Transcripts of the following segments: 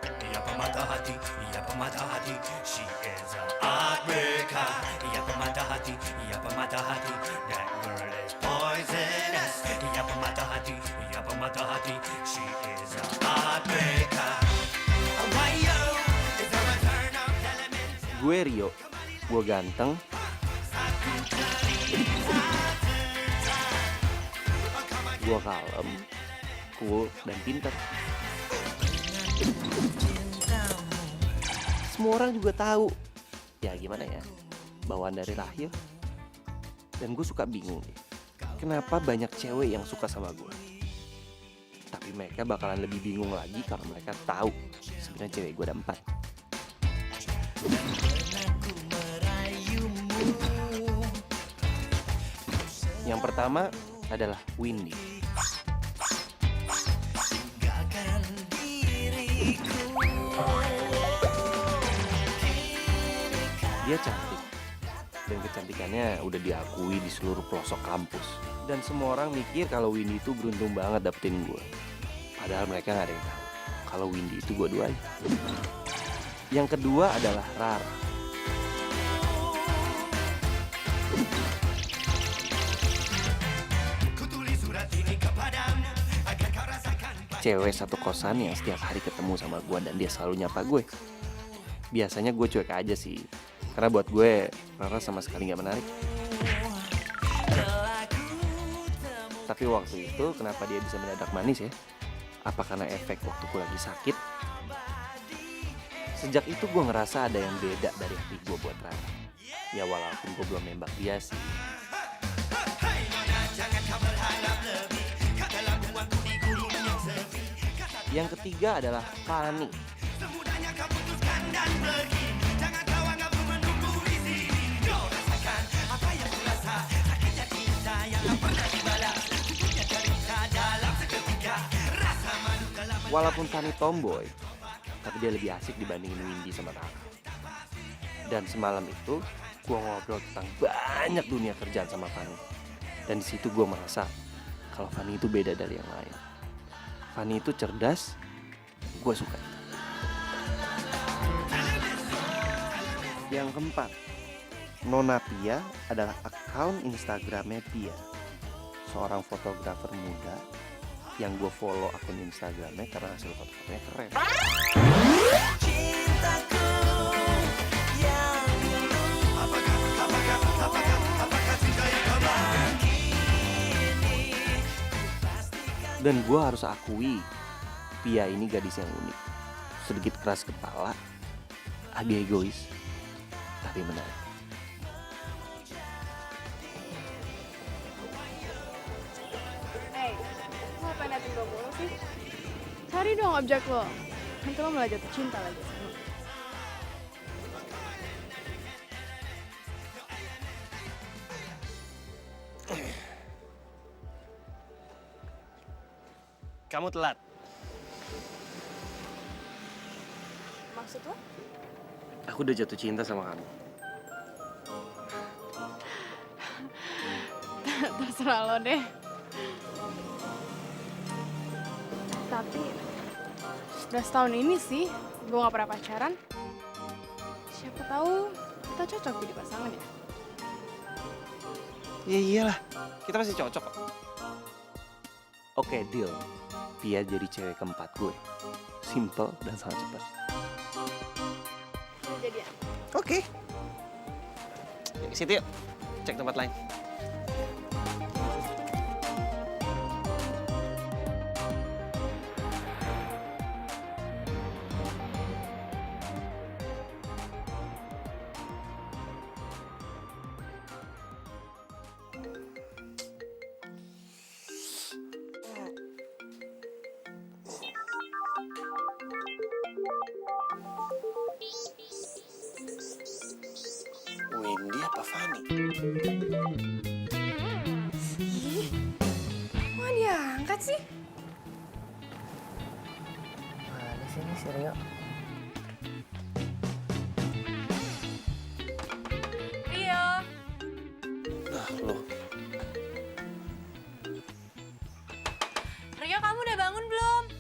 Ia pemata hati, ia pemata hati. She is a heartbreaker. Ia pemata hati, ia pemata hati. That girl is poisonous. Ia pemata hati, ia pemata hati. She is a heartbreaker. Why yo? Is there a turn of elements? Gue Rio, gue ganteng, gue kalem, cool, dan pinter. Semua orang juga tahu, ya gimana ya, bawaan dari lahir. Dan gue suka bingung deh, kenapa banyak cewek yang suka sama gue. Tapi mereka bakalan lebih bingung lagi kalau mereka tahu sebenarnya cewek gue ada 4. Yang pertama adalah Windy. Dia cantik, dan kecantikannya udah diakui di seluruh pelosok kampus. Dan semua orang mikir kalau Windy itu beruntung banget dapetin gue. Padahal mereka gak ada yang tahu kalau Windy itu gue duain. Yang kedua adalah Rara. Cewek satu kosan yang setiap hari ketemu sama gue dan dia selalu nyapa gue. Biasanya gue cuek aja sih, karena buat gue Rara sama sekali gak menarik. Tapi waktu itu kenapa dia bisa mendadak manis ya? Apa karena efek waktu gue lagi sakit? Sejak itu gue ngerasa ada yang beda dari hati gue buat Rara. Ya walaupun gue belum nembak dia sih. Yang ketiga adalah Fanny. Walaupun Fanny tomboy, tapi dia lebih asik dibandingin Windy sama Rara. Dan semalam itu gue ngobrol tentang banyak dunia kerjaan sama Fanny. Dan di situ gue merasa kalau Fanny itu beda dari yang lain. Fanny itu cerdas, gue suka. Yang keempat, Nona Pia adalah akun Instagramnya Pia, seorang fotografer muda yang gue follow akun Instagramnya karena hasil foto-fotonya keren. Dan gue harus akui, Pia ini gadis yang unik. Sedikit keras kepala, agak egois, tapi menarik. Hey, lo ngapain liatin gue mulu sih? Cari dong objek lo. Nanti lo malah jatuh cinta lagi sama gue. Kamu telat. Maksud lo? Aku udah jatuh cinta sama kamu. Terserah lo deh. Tapi udah setahun ini sih gue gak pernah pacaran. Siapa tahu kita cocok jadi pasangan ya. Ya iyalah, kita masih cocok kok. Oke, deal. Pia jadi cewek keempat gue. Simple dan sangat cepat. Udah jadian. Oke. Yuk, situ yuk. Cek tempat lain. Windy apa Fanny? Ih, kok diangkat sih? Mana sih ini si Rio? Rio. Nah, lo. Rio, kamu udah bangun belum?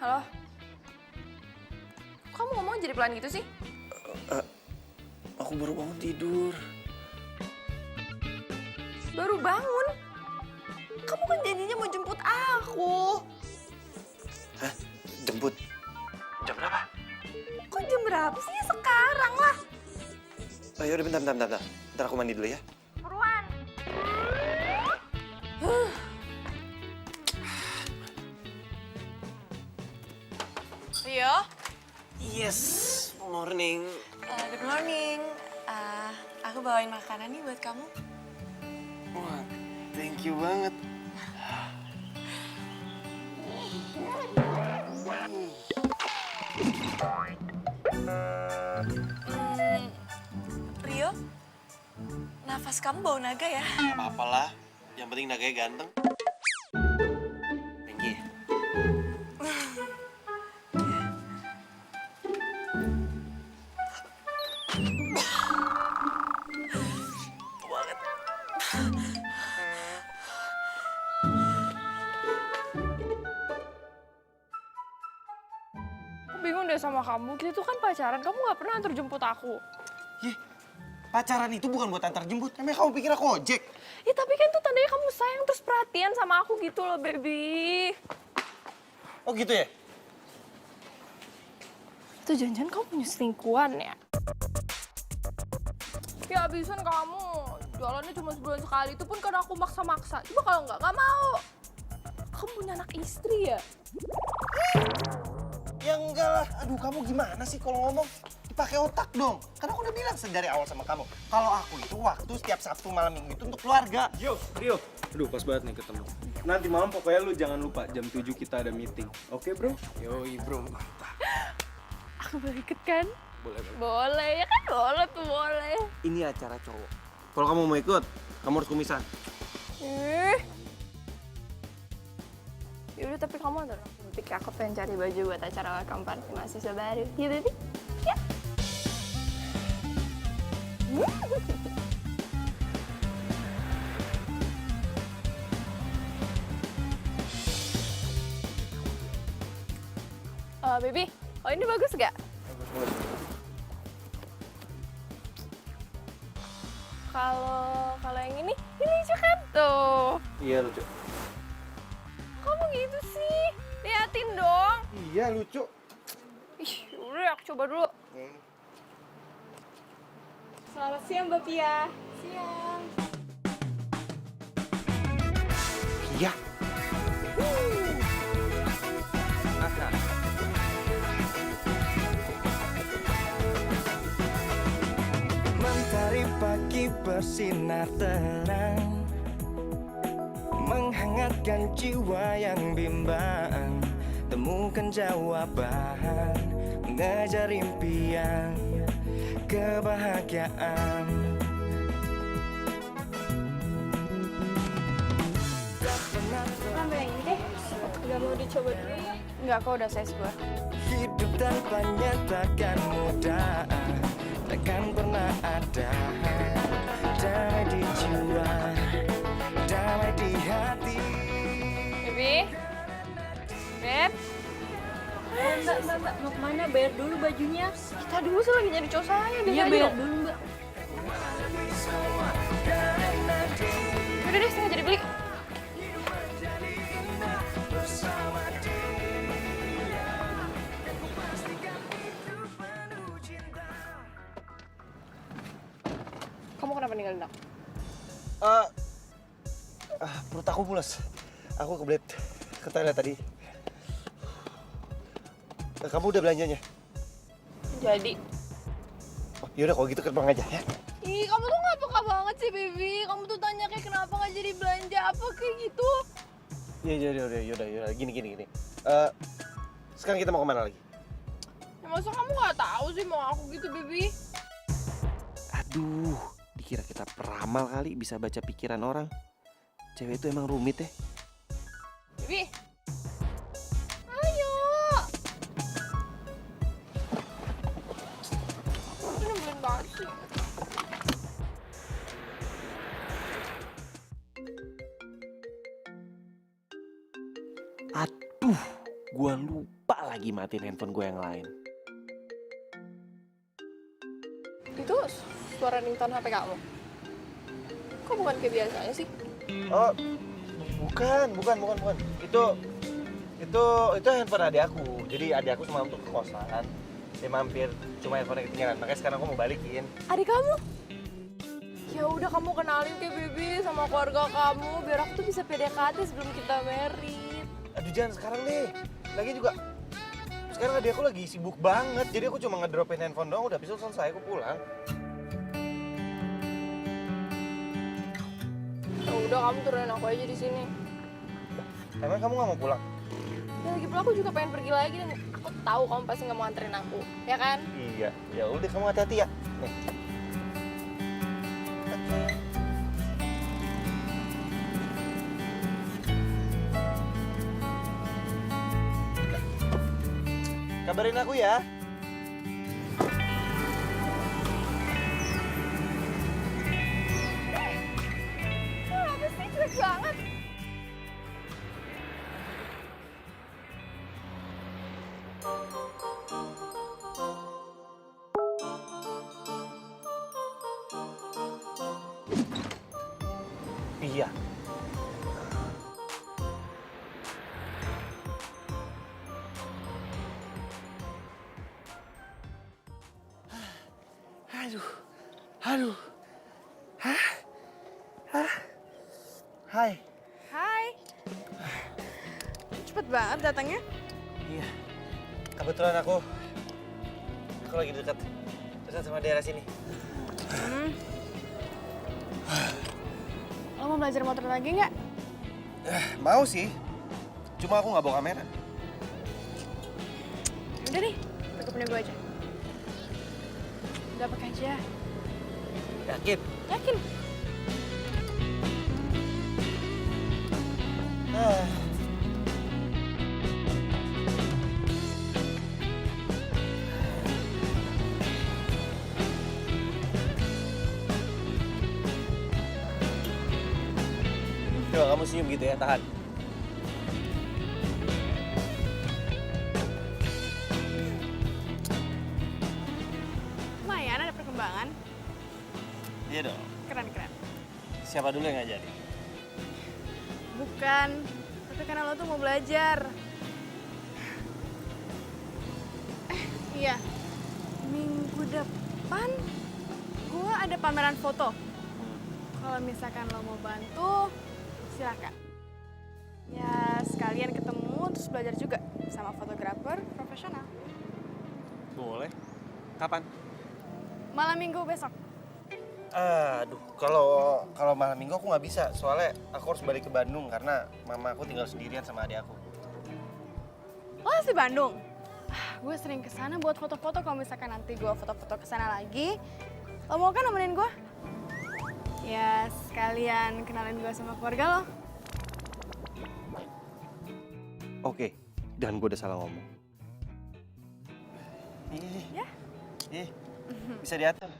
Halo? Kamu ngomong jadi pelan gitu sih? Aku baru bangun tidur. Baru bangun? Kamu kan janjinya mau jemput aku. Hah? Jemput? Jam berapa? Kok jam berapa sih? Sekarang lah. Oh, yaudah bentar. Bentar aku mandi dulu ya. Buruan. Rio? Yes, morning. Good morning. Aku bawain makanan nih buat kamu. Wah, thank you banget. Rio, nafas kamu bau naga ya? Apa-apalah, yang penting naganya ganteng. Thank you. Bingung deh sama kamu, kita tuh kan pacaran, kamu gak pernah antar jemput aku. Yeh, pacaran itu bukan buat antar jemput. Emang kamu pikir aku ojek? Ya tapi kan tuh tandanya kamu sayang terus perhatian sama aku gitu loh, baby. Oh gitu ya? Itu jangan-jangan kamu punya selingkuhan ya? Ya abisan kamu, jualannya cuma sebulan sekali, itu pun karena aku maksa-maksa. Coba kalau nggak mau. Kamu punya anak istri ya? Ya enggak lah. Aduh, kamu gimana sih kalau ngomong? Dipakai otak dong. Karena aku udah bilang dari awal sama kamu. Kalau aku itu waktu setiap Sabtu malam minggu itu untuk keluarga. Yo, Rio. Aduh, pas banget nih ketemu. Nanti malam pokoknya lu jangan lupa jam 7 kita ada meeting. Oke, bro? Yoi, bro. Aku boleh ikut kan? Boleh, bro. Boleh, ya kan boleh tuh, boleh. Ini acara cowok. Kalau kamu mau ikut, kamu harus kumisan. Yaudah, tapi kamu antar aku. Butik, aku pengen cari baju buat acara welcome party mahasiswa baru. Ya, baby? Ya. Baby, oh ini bagus gak? Kalau yang ini lucu kan tuh. Iya, lucu. Kamu gitu sih? Liatin dong. Iya, lucu. Ih, udah aku coba dulu. Selamat siang, Mbak Pia. Siang. Iya. Mentari pagi bersinar terang, menghangatkan jiwa yang bimbang. Temukan jawaban, mengejar impian, kebahagiaan. Ambil yang ini deh. Gak mau dicoba dulu ya? Enggak, kok udah size gua. Hidup tanpanya takkan mudah, takkan pernah ada. Damai di jiwa, damai di hati. Baby? Beb? Mbak, mau kemana? Bayar dulu bajunya. Kita dulu sih lagi nyari cowok saya. Iya, bayar dulu, Mbak. Udah deh, saya nggak jadi beli. Kamu kenapa ninggalin aku? Perut aku mules. Aku kebelet ke toilet tadi. Kamu udah belanjanya? Jadi. Oh, yaudah kalau gitu terbang aja ya. Ih, kamu tuh nggak peka banget sih, baby. Kamu tuh tanya kayak kenapa nggak jadi belanja apa kayak gitu. Yaudah. Gini. Sekarang kita mau kemana lagi? Ya, masa kamu nggak tahu sih mau aku gitu, baby? Aduh, dikira kita peramal kali bisa baca pikiran orang. Cewek itu emang rumit ya. Baby. Ayo. Ini nyebelin banget sih. Aduh, gua lupa lagi matiin handphone gue yang lain. Itu suara ringtone HP kamu? Kok bukan kayak biasanya sih? Oh, bukan. Itu handphone adik aku. Jadi adik aku semalam tuh ke kosan. Dia mampir, cuma handphone ketinggalan. Makanya sekarang aku mau balikin. Adik kamu? Ya udah kamu kenalin ke Bibi sama keluarga kamu biar aku tuh bisa PDKT sebelum kita married. Aduh jangan sekarang deh. Lagi juga sekarang adik aku lagi sibuk banget. Jadi aku cuma ngedropin handphone doang, udah bisa selesai aku pulang. Ya udah kamu turunin aku aja di sini. Emang kamu nggak mau pulang? Ya lagi pula aku juga pengen pergi lagi dan aku tahu kamu pasti nggak mau anterin aku, ya kan? Iya. Ya udah kamu hati-hati ya. Nih. Kabarin aku ya. Apa sih cuek banget? Iya. Aduh. Hai. Hai. Cepet banget datangnya. Iya. Kebetulan aku lagi dekat sama daerah sini. Lo mau belajar motor lagi nggak? Mau sih. Cuma aku nggak bawa kamera. Udah nih, pakai punya gue aja. Udah pakai aja. Yakin? Yakin? Ah. Coba kamu senyum gitu ya, tahan. Lumayan ada perkembangan. Iya dong. Keren. Siapa dulu yang ngajarin? Bukan, tapi karena lo tuh mau belajar. Iya, minggu depan gue ada pameran foto. Kalau misalkan lo mau bantu, silakan. Ya sekalian ketemu terus belajar juga sama fotografer profesional. Boleh. Kapan? Malam minggu besok. Aduh, kalau malam minggu aku nggak bisa, soalnya aku harus balik ke Bandung karena mama aku tinggal sendirian sama adik aku. Lo asli Bandung? Gue sering kesana buat foto-foto. Kalau misalkan nanti gue foto-foto kesana lagi, lo mau kan nemenin gue? Ya sekalian kenalin gue sama keluarga lo. Oke, dan gue udah salah ngomong. Iya. Ya? Iya. Bisa diatur.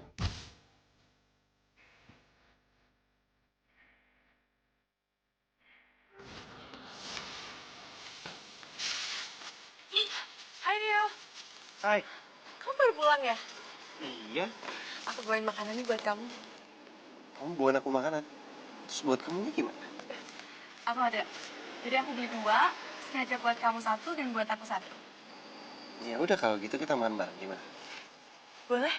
Hai Rio, Hai. kamu baru pulang ya? Iya. Aku bawain makanan nih buat kamu. Kamu bawain aku makanan. Terus buat kamu gimana? Aku ada. Jadi aku beli 2, sengaja buat kamu 1 dan buat aku 1. Ya udah kalau gitu kita makan bareng gimana? Boleh?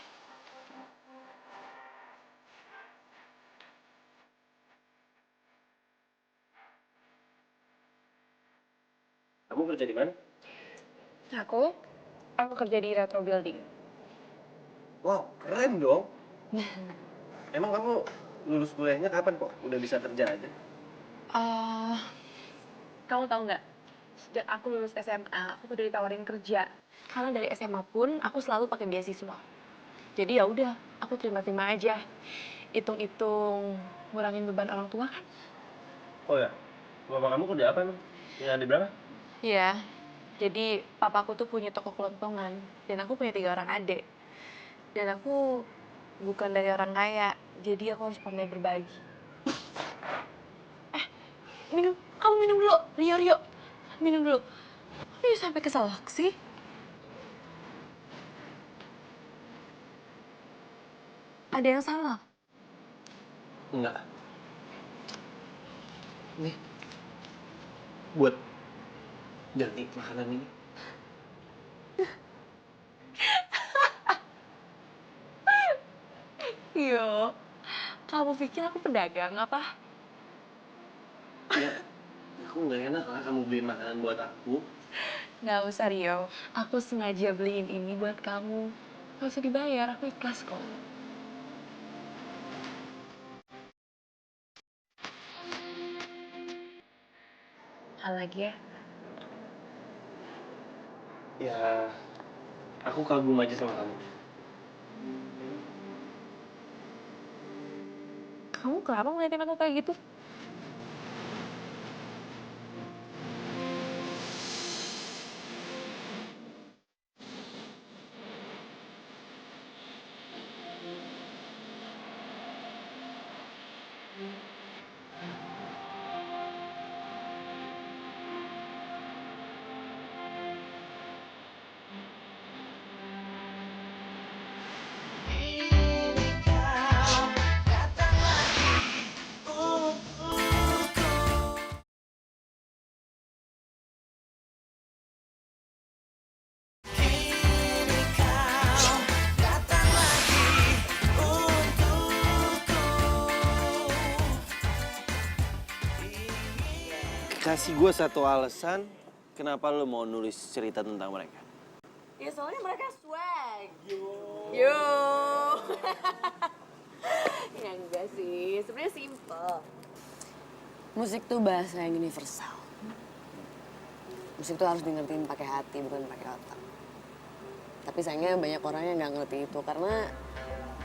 Kamu kerja di mana? Aku kerja di Retro Building. Wow, keren dong. Emang kamu lulus kuliahnya kapan kok? Udah bisa kerja aja? Kamu tahu nggak? Sejak aku lulus SMA, aku udah ditawarin kerja. Karena dari SMA pun aku selalu pakai beasiswa. Jadi ya udah, aku terima-terima aja. Hitung-hitung ngurangin beban orang tua kan? Oh ya, bapak kamu kerja apa emang? Yang ada berapa? Iya. Jadi papaku tuh punya toko kelontongan dan aku punya 3 orang adik. Dan aku bukan dari orang kaya, jadi aku harus pandai berbagi. Minum, kamu minum dulu. Rio, minum dulu. Ih, sampai keselak sih. Ada yang salah? Enggak. Nih. Buat Jati makanan ini. Yo, kamu pikir aku pedagang apa? Ya, aku nggak enak lah kamu beliin makanan buat aku. Nggak usah, Rio. Aku sengaja beliin ini buat kamu. Nggak usah dibayar, aku ikhlas kok. Hal lagi ya? Ya, aku kagum aja sama kamu. Kamu kenapa ngeliatin aku kayak gitu? Kasih gue satu alasan kenapa lo mau nulis cerita tentang mereka. Ya soalnya mereka swag. Yo. Ya enggak sih, sebenarnya simple. Musik tuh bahasa yang universal. Musik tuh harus dengerin pakai hati, bukan pakai otak. Tapi sayangnya banyak orang yang nggak ngerti itu karena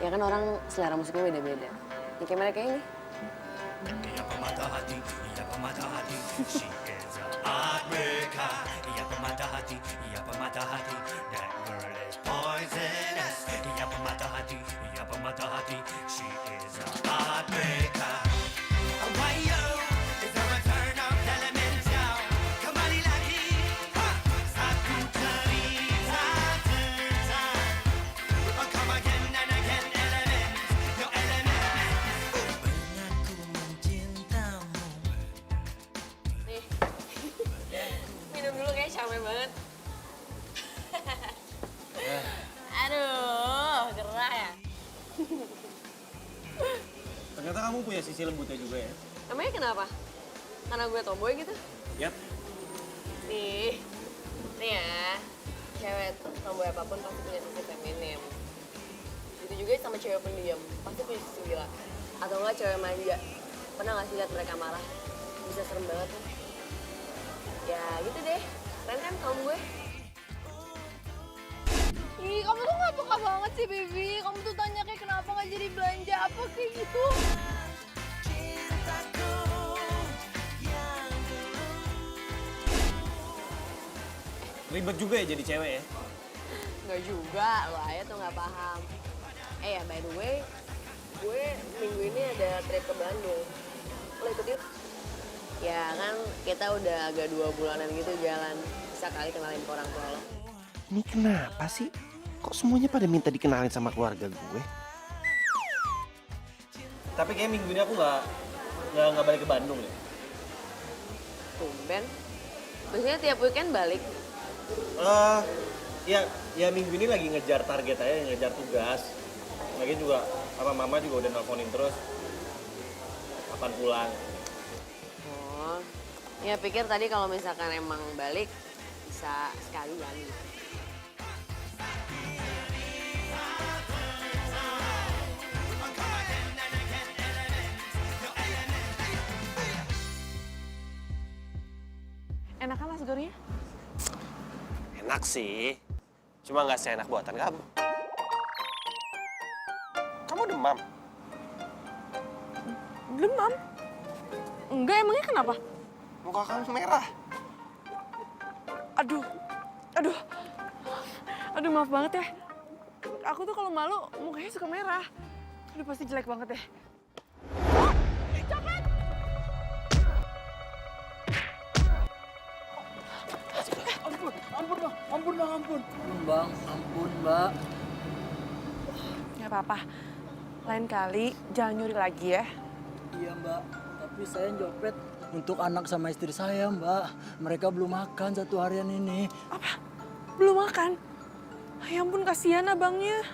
ya kan orang selera musiknya beda-beda. Ya kayak mereka ini. Ia pemata hati, ia pemata hati. She is a heartbreaker. Ia pemata hati, ia pemata hati. That girl is poisonous. Ia pemata hati, ia pemata hati. She is a heartbreaker. Why yo? Is there a turn of elemental? Kembali lagi, satu cerita tentang. Come again and again, element, your element. Aku mencintamu. Nih, minum dulu kayak capek banget. Aduh, gerah ya. Ternyata kamu punya sisi lembutnya juga ya. Namanya kenapa? Karena gue tomboy gitu? Yap. Nih ya, cewek tuh tomboy apapun pasti punya sisi feminim. Itu juga sama cewek pendiam, pasti punya sisi gila. Atau enggak cewek manja. Pernah gak sih liat mereka marah? Bisa serem banget tuh. Ya gitu deh, keren kan kaum gue? Ih, kamu tuh gak peka banget sih, Baby. Kamu tuh tanya kayak kenapa gak jadi belanja apa kayak gitu. Ribet juga ya jadi cewek ya. Enggak juga, lo aja tuh gak paham. Ya by the way, gue minggu ini ada trip ke Bandung. Lo ikut yuk? Ya kan kita udah agak 2 bulanan gitu jalan. Bisa kali kenalin ke orang tua lo. Ini kenapa sih? Kok semuanya pada minta dikenalin sama keluarga gue? Tapi kayak minggu ini aku nggak balik ke Bandung ya. Tumben. Biasanya tiap weekend balik. Ya minggu ini lagi ngejar target aja, ngejar tugas. Lagi juga sama mama juga udah nelfonin terus. Kapan pulang? Oh, ya pikir tadi kalau misalkan emang balik bisa sekalian. Enak kan nasi gorengnya? Enak sih, cuma nggak seenak buatan kamu. Kamu demam? Demam? Enggak, emangnya kenapa? Muka kamu merah. Aduh maaf banget ya. Aku tuh kalau malu mukanya suka merah. Aduh pasti jelek banget ya. Coklat! Ampun bang, ampun bang, ampun. Bang, ampun mbak. Nggak apa-apa. Lain kali jangan nyuri lagi ya. Iya mbak, tapi saya nyopet untuk anak sama istri saya mbak. Mereka belum makan 1 harian ini. Apa? Belum makan? Ya ampun, kasihan abangnya.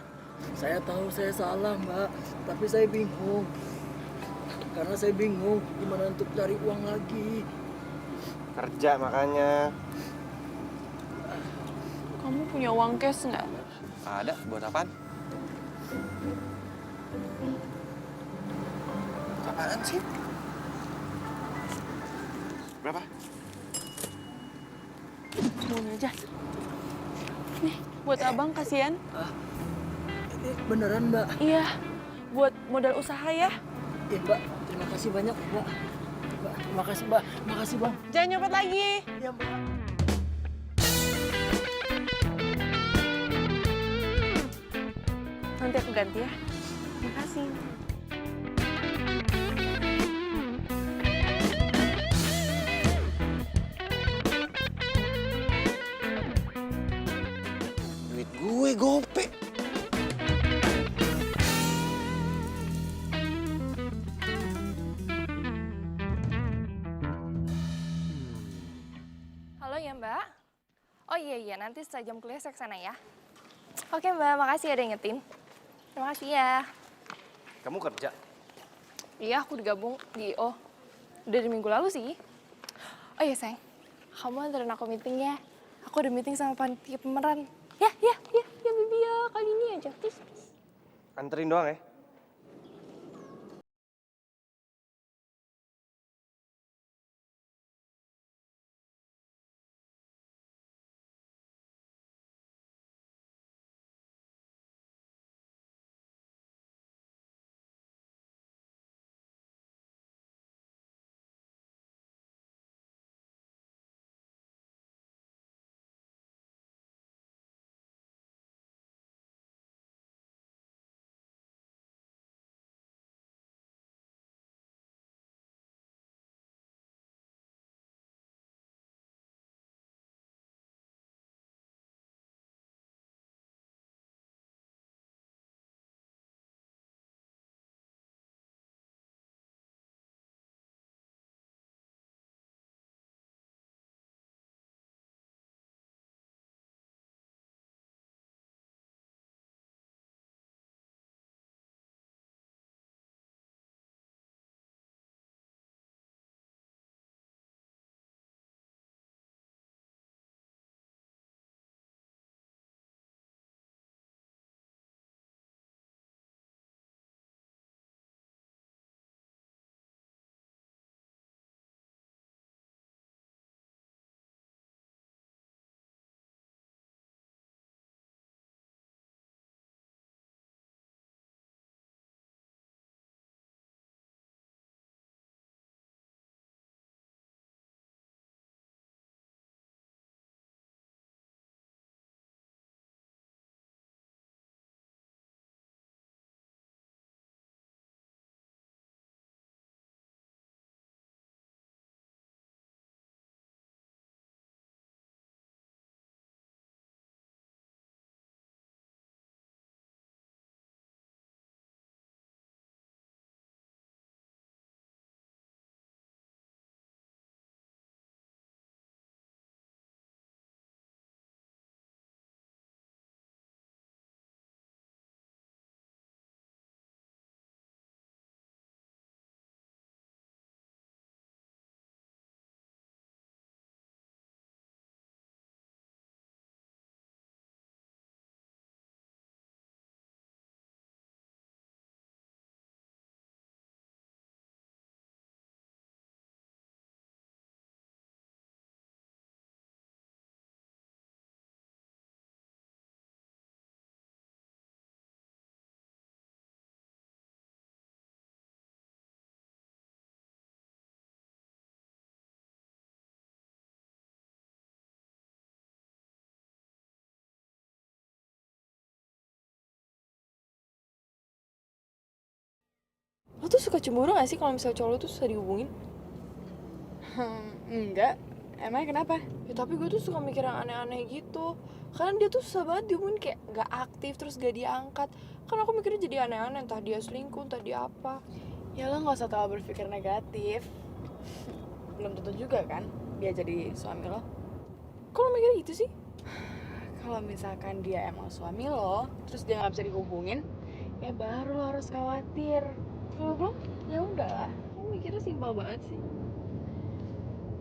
Saya tahu saya salah mbak, tapi saya bingung. Karena saya bingung gimana untuk cari uang lagi. Kerja makanya. Kamu punya uang cash nggak? Ada, buat apaan? Apaan sih? Berapa? Mau aja. Nih, buat abang kasihan. Ini beneran mbak? Iya, buat modal usaha ya. Iya mbak, terima kasih banyak mbak. Mbak, terima kasih mbak, makasih bang. Jangan nyopet lagi. Iya mbak. Nanti aku ganti ya. Makasih. Duit gue gope. Halo ya Mbak. Oh iya, nanti setelah jam kuliah saya kesana ya. Oke Mbak, makasih ya udah ingetin. Terima kasih ya. Kamu kerja? Iya, aku digabung di IO. Udah di minggu lalu sih. Oh iya sayang, kamu anterin aku meeting ya. Aku ada meeting sama panitia pemeran. Ya Bibi ya, kali ini aja, please. Anterin doang ya? Lo tuh suka cemburu gak sih kalau misalnya cowok lo tuh susah dihubungin? Enggak. Emangnya kenapa? Ya tapi gue tuh suka mikir yang aneh-aneh gitu. Karena dia tuh susah banget dihubungin, kayak gak aktif terus gak diangkat. Kan aku mikirnya jadi aneh-aneh, entah dia selingkuh, entah dia apa. Ya lo nggak usah terlalu berpikir negatif. Belum tentu juga kan dia jadi suami lo. Kok lo mikirnya gitu sih? Kalau misalkan dia emang suami lo, terus dia nggak bisa dihubungin, ya baru lo harus khawatir. Kalau belum, ya udahlah. Lo mikirnya simpel banget sih.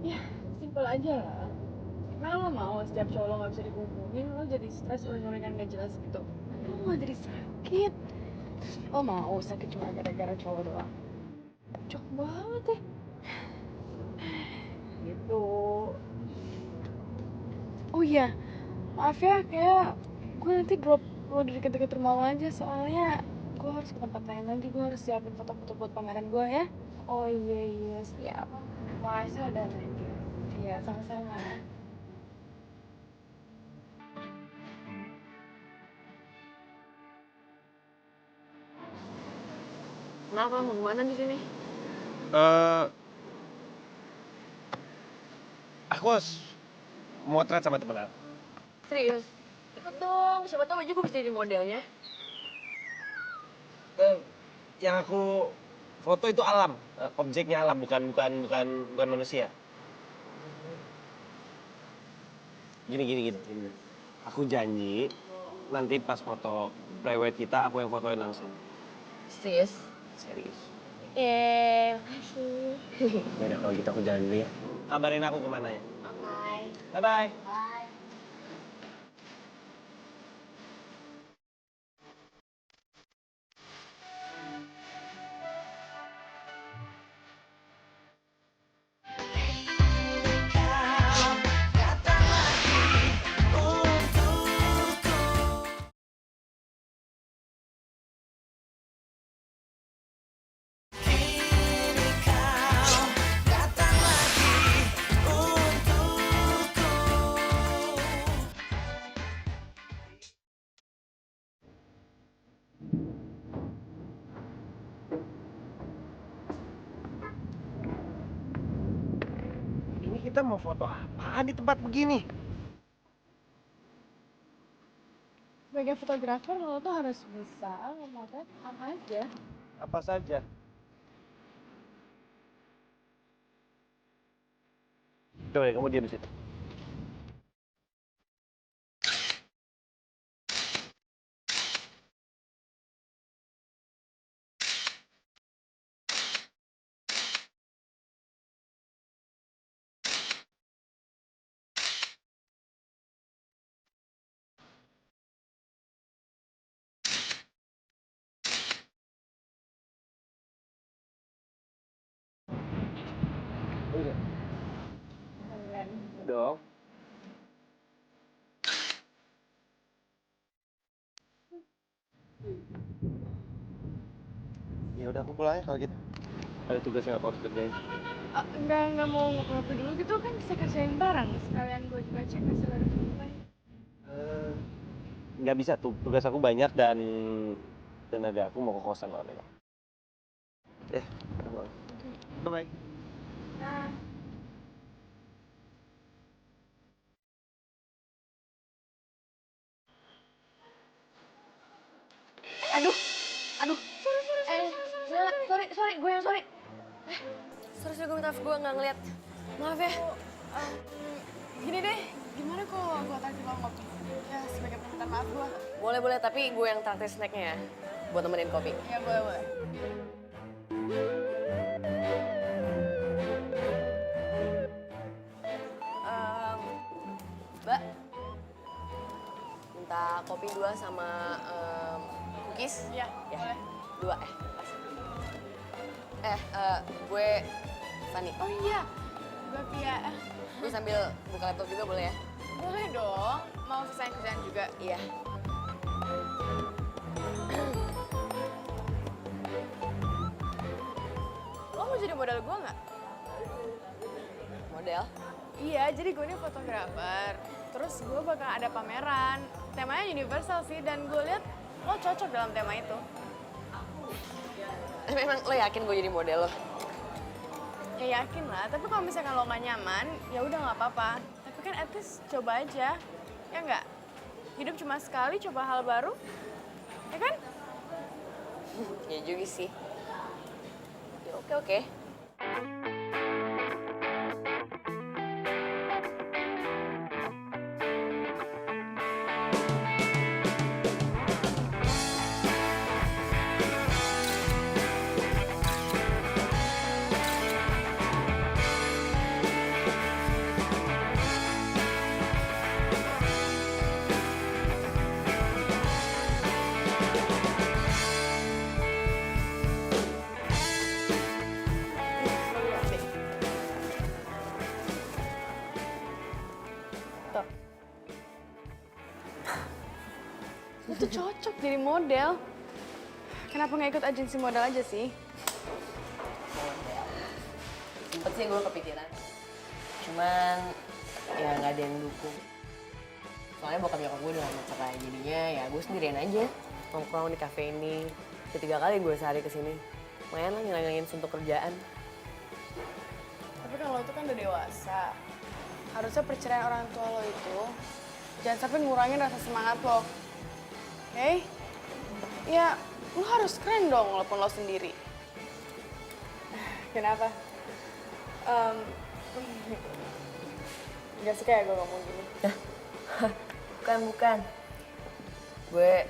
Ya, simpel aja lah. Emang lo mau setiap cowok lo nggak bisa dihubungin, lo jadi stres uring-uringan gak jelas gitu? Lo nggak jadi sakit. Lo mau sakit cuma gara-gara cowok doang? Cok banget ya. Gitu. Oh iya, maaf ya, kayak gue nanti drop lo di deket-deket rumah lo aja, soalnya gue harus ke tempat lain lagi, gue harus siapin foto-foto buat pameran gue ya. Oh iya, siap. Makasih udah nanya. Iya, sama-sama. Kenapa? Mau kemana di sini? Aku harus motret sama temen aku. Serius? Ikut dong, siapa tahu aja gue bisa jadi modelnya. Yang aku foto itu alam, objeknya alam, bukan manusia. Gini. Aku janji nanti pas foto private kita aku yang fotoin langsung. Serius? Serius. Makasih. Yaudah kalau gitu aku jalan dulu ya. Kabarin aku kemana ya. Bye. Bye-bye. Bye. Ini kita mau foto apaan di tempat begini? Sebagai fotografer lo tuh harus bisa memotret apa aja. Apa saja? Coba deh, kamu diam di situ. Udah. Dong. Ya udah aku pulang ya kalau gitu. Ada tugas yang aku harus kerjain. Enggak mau ngopi dulu gitu kan bisa kerjain bareng. Sekalian gue juga cek hasil dari gue. Nggak bisa tuh, tugas aku banyak dan ada aku mau ke kosan loh. Bye-bye. Nah. Aduh. Sorry, gue yang sorry. Sorry, gue minta maaf, gue nggak ngeliat. Maaf ya. Gini deh, gimana kalau gue traktir lo ngopi? Ya sebagai permintaan maaf gue. Boleh, tapi gue yang traktir snacknya ya. Buat nemenin kopi. Ya boleh. Mbak, minta kopi 2 sama cookies. Iya, boleh. 2 gue Fanny. Oh iya, gue Pia. Gue sambil buka laptop juga boleh ya? Boleh dong, mau selesai kerjaan juga. Iya. Lo mau jadi model gue nggak? Model? Iya, jadi gue ini fotografer. Terus gue bakal ada pameran. Temanya universal sih, dan gue lihat lo cocok dalam tema itu. Memang lo yakin gue jadi model lo? Ya yakin lah, tapi kalau misalkan lo gak nyaman, ya udah nggak apa-apa. Tapi kan at least coba aja, ya nggak? Hidup cuma sekali, coba hal baru, ya kan? Ya juga sih. Ya, oke. Tuh. Lo tuh cocok jadi model. Kenapa nggak ikut agensi model aja sih? Sempet sih gue kepikiran. Cuman ya nggak ada yang dukung. Soalnya bokap nyokap gue udah lama cerai, jadinya ya gue sendirian aja nongkrong di kafe ini. Ketiga kali gue sehari kesini. Lumayan lah ngilangin suntuk kerjaan. Tapi kan lo itu kan udah dewasa. Harusnya perceraian orang tua lo itu jangan sampai ngurangin rasa semangat lo. Oke? Ya, lo harus keren dong walaupun lo sendiri. Kenapa? Gak suka ya gue ngomong gini? Bukan. Gue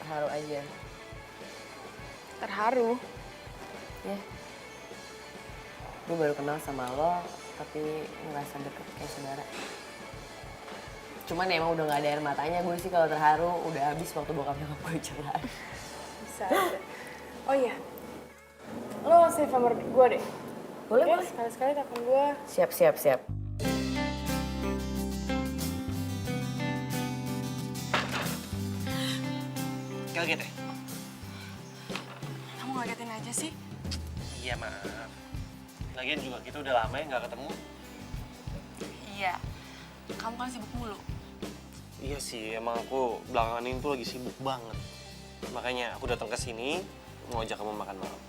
terharu aja. Terharu? Ya. Gue baru kenal sama lo, tapi ngerasa deket kayak saudara. Cuman emang udah gak ada air matanya, gue sih kalau terharu udah habis waktu bokap nyokap gue cerai. Bisa aja. Oh iya, lo save nomor gue deh. Boleh. Sekali-sekali telepon gue. Siap. Kaget ya? Kamu ngagetin aja sih. Iya, maaf. Lagian juga kita udah lama ya nggak ketemu. Iya, kamu kan sibuk mulu. Iya sih, emang aku belakangan ini tuh lagi sibuk banget. Makanya aku datang ke sini mau ajak kamu makan malam.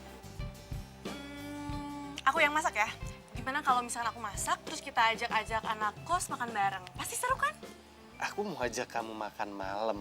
Aku yang masak ya. Gimana kalau misalnya aku masak, terus kita ajak-ajak anak kos makan bareng? Pasti seru kan? Aku mau ajak kamu makan malam.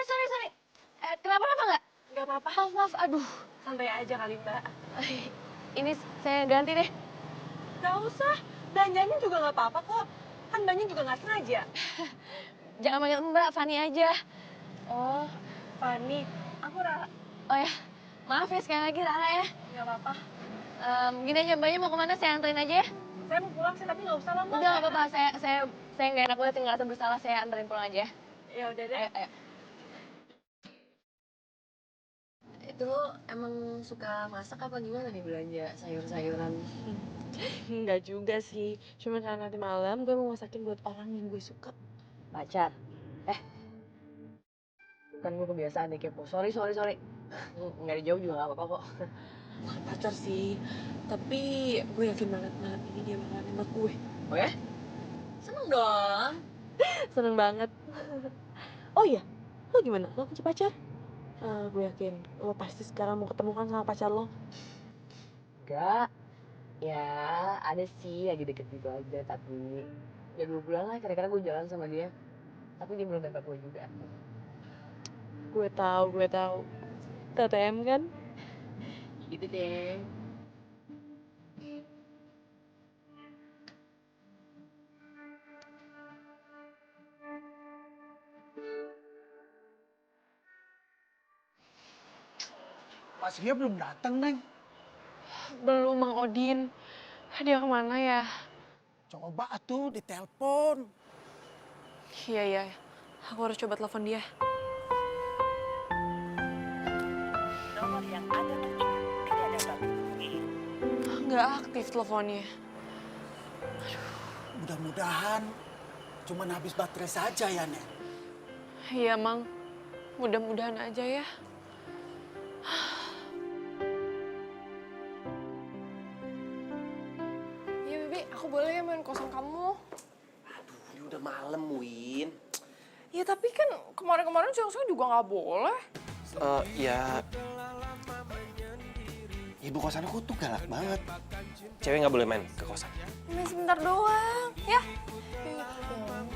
Sorry. Kenapa nggak? Nggak apa-apa. Maaf. Aduh, santai aja kali Mbak. Ini saya ganti deh. Nggak usah. Belanjanya juga nggak apa-apa kok. Kan banyak juga nggak sengaja. Jangan panggil Mbak, Fani aja. Oh, Fani. Aku Rara. Oh ya, maaf ya sekali lagi Rara ya. Nggak apa-apa. Gini aja, Mbaknya mau kemana? Saya anterin aja ya. Saya mau pulang sih, tapi nggak usah lah Mbak. Udah nggak apa-apa. Saya nggak enak banget tinggal rasa bersalah. Saya anterin pulang aja. Ya udah deh. Ayo. Itu lo emang suka masak apa gimana nih belanja sayur-sayuran? Enggak juga sih. Cuma karena nanti malam gue mau masakin buat orang yang gue suka. Pacar? Kan gue kebiasaan deh kepo. Sorry. Nggak dijawab juga nggak apa-apa kok. Bukan pacar sih. Tapi gue yakin banget malam ini dia bakalan nembak gue. Oh ya? Seneng dong. Seneng banget. Oh iya, lo gimana? Lo punya pacar? Gue yakin lo pasti sekarang mau ketemu kan sama pacar lo. Enggak. Ya ada sih lagi deket gitu aja. Tapi ya 2 bulan lah kira-kira gue jalan sama dia. Tapi dia belum nembak gue juga. Gue tahu. TTM kan? Gitu deh. Mas Rio belum datang, Neng. Belum, Mang Odin. Dia kemana ya? Coba atuh ditelepon. Iya, iya. Aku harus coba telepon dia. Nomor yang Anda tuju tidak dapat dihubungi. Nggak aktif teleponnya. Mudah-mudahan cuman habis baterai saja ya, Neng. Iya, Mang. Mudah-mudahan aja ya. Iya, Bibi, aku boleh ya main kosan kamu? Ini udah malam, Win. Ya tapi kan kemarin-kemarin siang-siang juga nggak boleh. Ya, Ibu kosan aku tuh galak banget. cewek nggak boleh main ke kosan. Main sebentar doang, ya.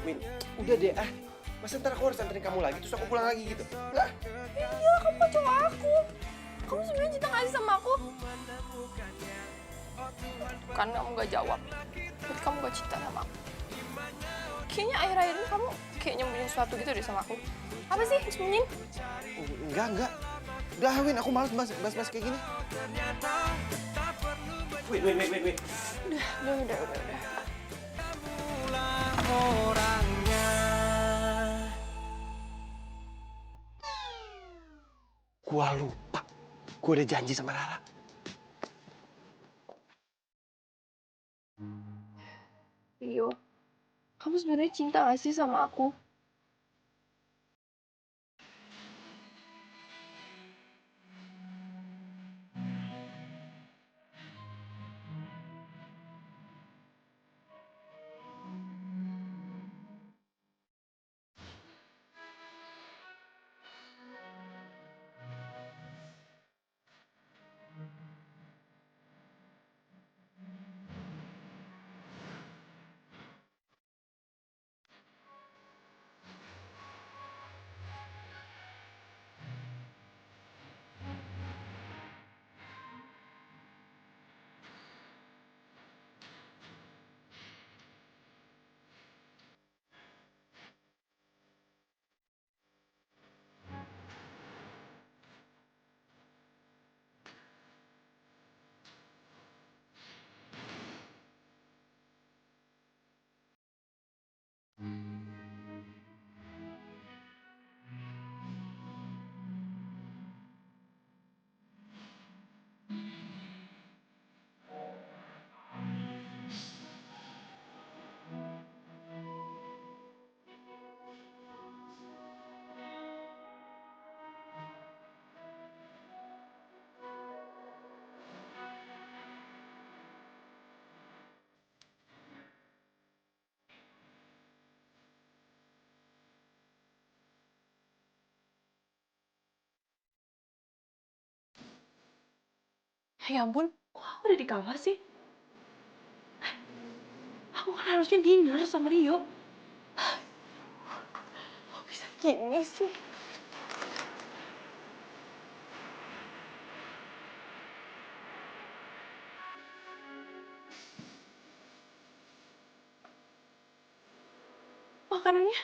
Win, udah deh Masa ntar aku harus anterin kamu lagi, terus aku pulang lagi gitu? Enggak. Iya, kamu kan cowok aku. Kamu sebenarnya cinta nggak sih sama aku? Kan kamu nggak jawab. Berarti kamu nggak cinta sama aku. Kayaknya akhir-akhir ini kamu kayak nyembunyiin sesuatu gitu deh sama aku. Apa sih sembunyiin? Enggak. Udah, Win, aku males bahas kayak gini. Win. Udah. Gua lupa. Gua udah janji sama Rara. Rio, kamu sebenarnya cinta gak sih sama aku? Ya ampun, kok aku udah di kamar sih? Aku kan harusnya dinner sama Rio. Kok bisa gini sih? Makanannya.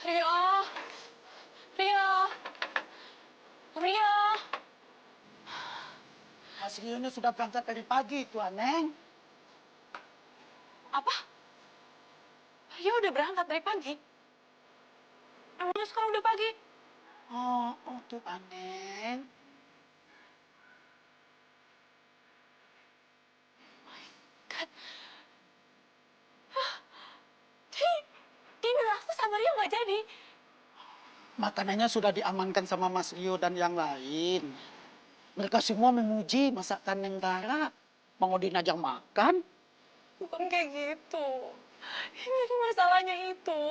Rio. Mas Rio ini sudah berangkat dari pagi, Tuan Neng. Apa? Rio udah berangkat dari pagi? Emangnya sekarang udah pagi? Oh, Tuan Neng. Kan. Dinner aku sama Rio nggak jadi. Makanannya sudah diamankan sama Mas Rio dan yang lain. Mereka semua memuji masakan Neng Rara. Mang Odin ajak makan. Bukan kayak gitu. Ini masalahnya itu.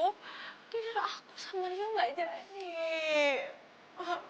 Dinner aku sama Rio nggak jadi. Ah.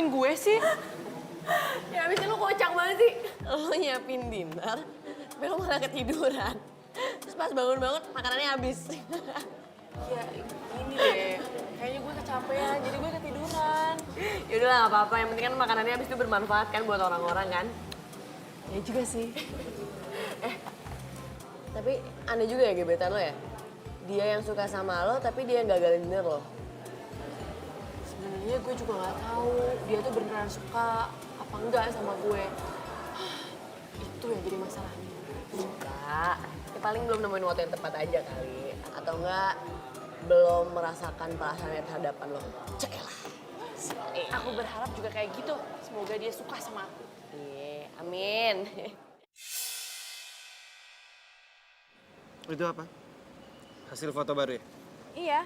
ngomongin gue sih? Ya abisnya lu kocak banget sih. Lu nyiapin dinner, tapi lu malah ketiduran. Terus pas bangun-bangun makanannya habis. Ya gini deh, kayaknya gue kecapean, jadi gue ketiduran. Yaudahlah gak apa-apa, yang penting kan makanannya habis itu bermanfaat kan buat orang-orang kan. Ya juga sih. Tapi aneh juga ya gebetan lo ya? Dia yang suka sama lo, tapi dia yang gagalin dinner lo. Sebenarnya gue juga nggak tahu dia tuh beneran suka apa enggak sama gue. Itu yang jadi masalahnya. Enggak, ya paling belum nemuin waktu yang tepat aja kali. Atau enggak, belum merasakan perasaannya terhadapan lo. Cekelah. Aku berharap juga kayak gitu. Semoga dia suka sama aku. Iya, amin. Itu apa? Hasil foto baru ya? Iya.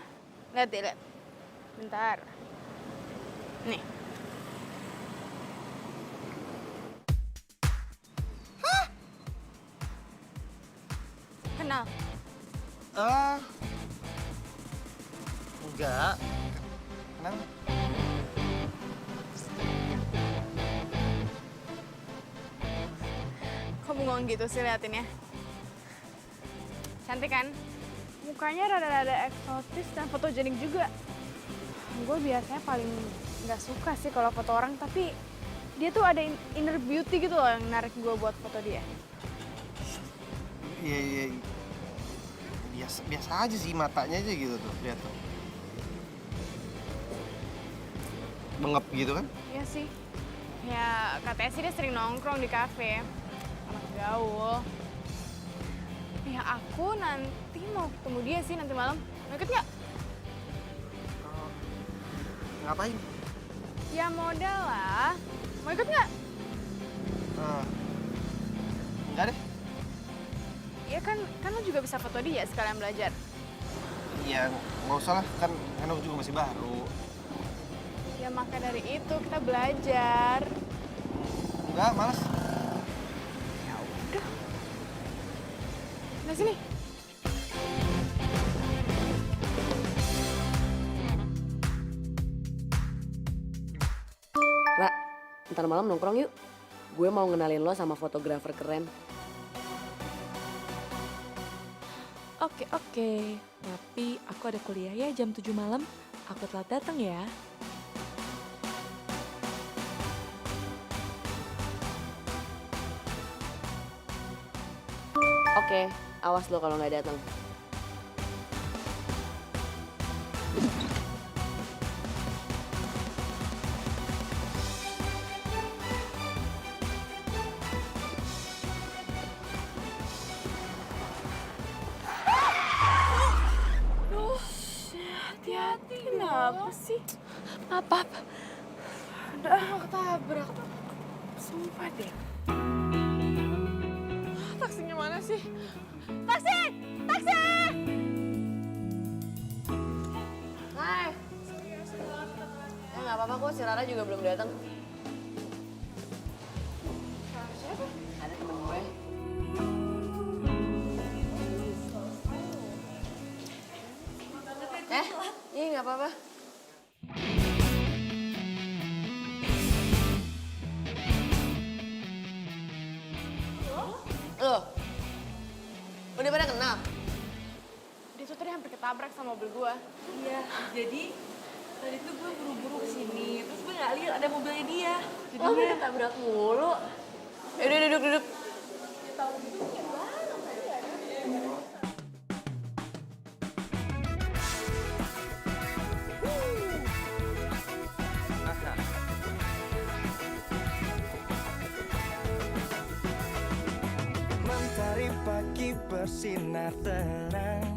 Lihat deh, lihat. Bentar. Nih. Hah? Kenal? Enggak. Kenapa? Kok bengong gitu sih liatinnya? Cantik kan? Mukanya rada-rada eksotis dan fotogenik juga. Gue biasanya paling nggak suka sih kalau foto orang, tapi dia tuh ada inner beauty gitu loh yang narik gue buat foto dia. Iya. Biasa aja sih, matanya aja gitu tuh, lihat tuh. Bengep gitu kan? Iya sih. Ya katanya sih dia sering nongkrong di kafe. Anak gaul. Ya aku nanti mau ketemu dia sih nanti malam. Mau ikut nggak? Ngapain? Ya modal lah. Mau ikut nggak? Enggak deh. Ya kan lo juga bisa foto dia sekalian belajar. Iya, nggak usah lah. Kan aku juga masih baru. Ya maka dari itu kita belajar. Enggak, males. Ya udah. Nah sini. Ra, ntar malam nongkrong yuk. Gue mau ngenalin lo sama fotografer keren. Oke. Tapi aku ada kuliah ya jam 7 malam. Aku telat datang ya. Oke, awas lo kalau nggak datang. Hati-hati kenapa sih? Apa? Udah mau ketabrak. Sumpah deh. Taksinya mana sih? Taksi! Taksi! Hai. Ya nggak apa-apa kok, si Rara juga belum datang. Siapa? Ada temen gue. Iya nggak apa-apa. Loh, udah pada kenal? Dia tuh tadi hampir ketabrak sama mobil gua. Iya, jadi tadi tuh gue buru-buru kesini, terus gue nggak lihat ada mobilnya dia. Jadi Oh, udah tabrak mulu. Udah duduk. Mentari pagi bersinar terang,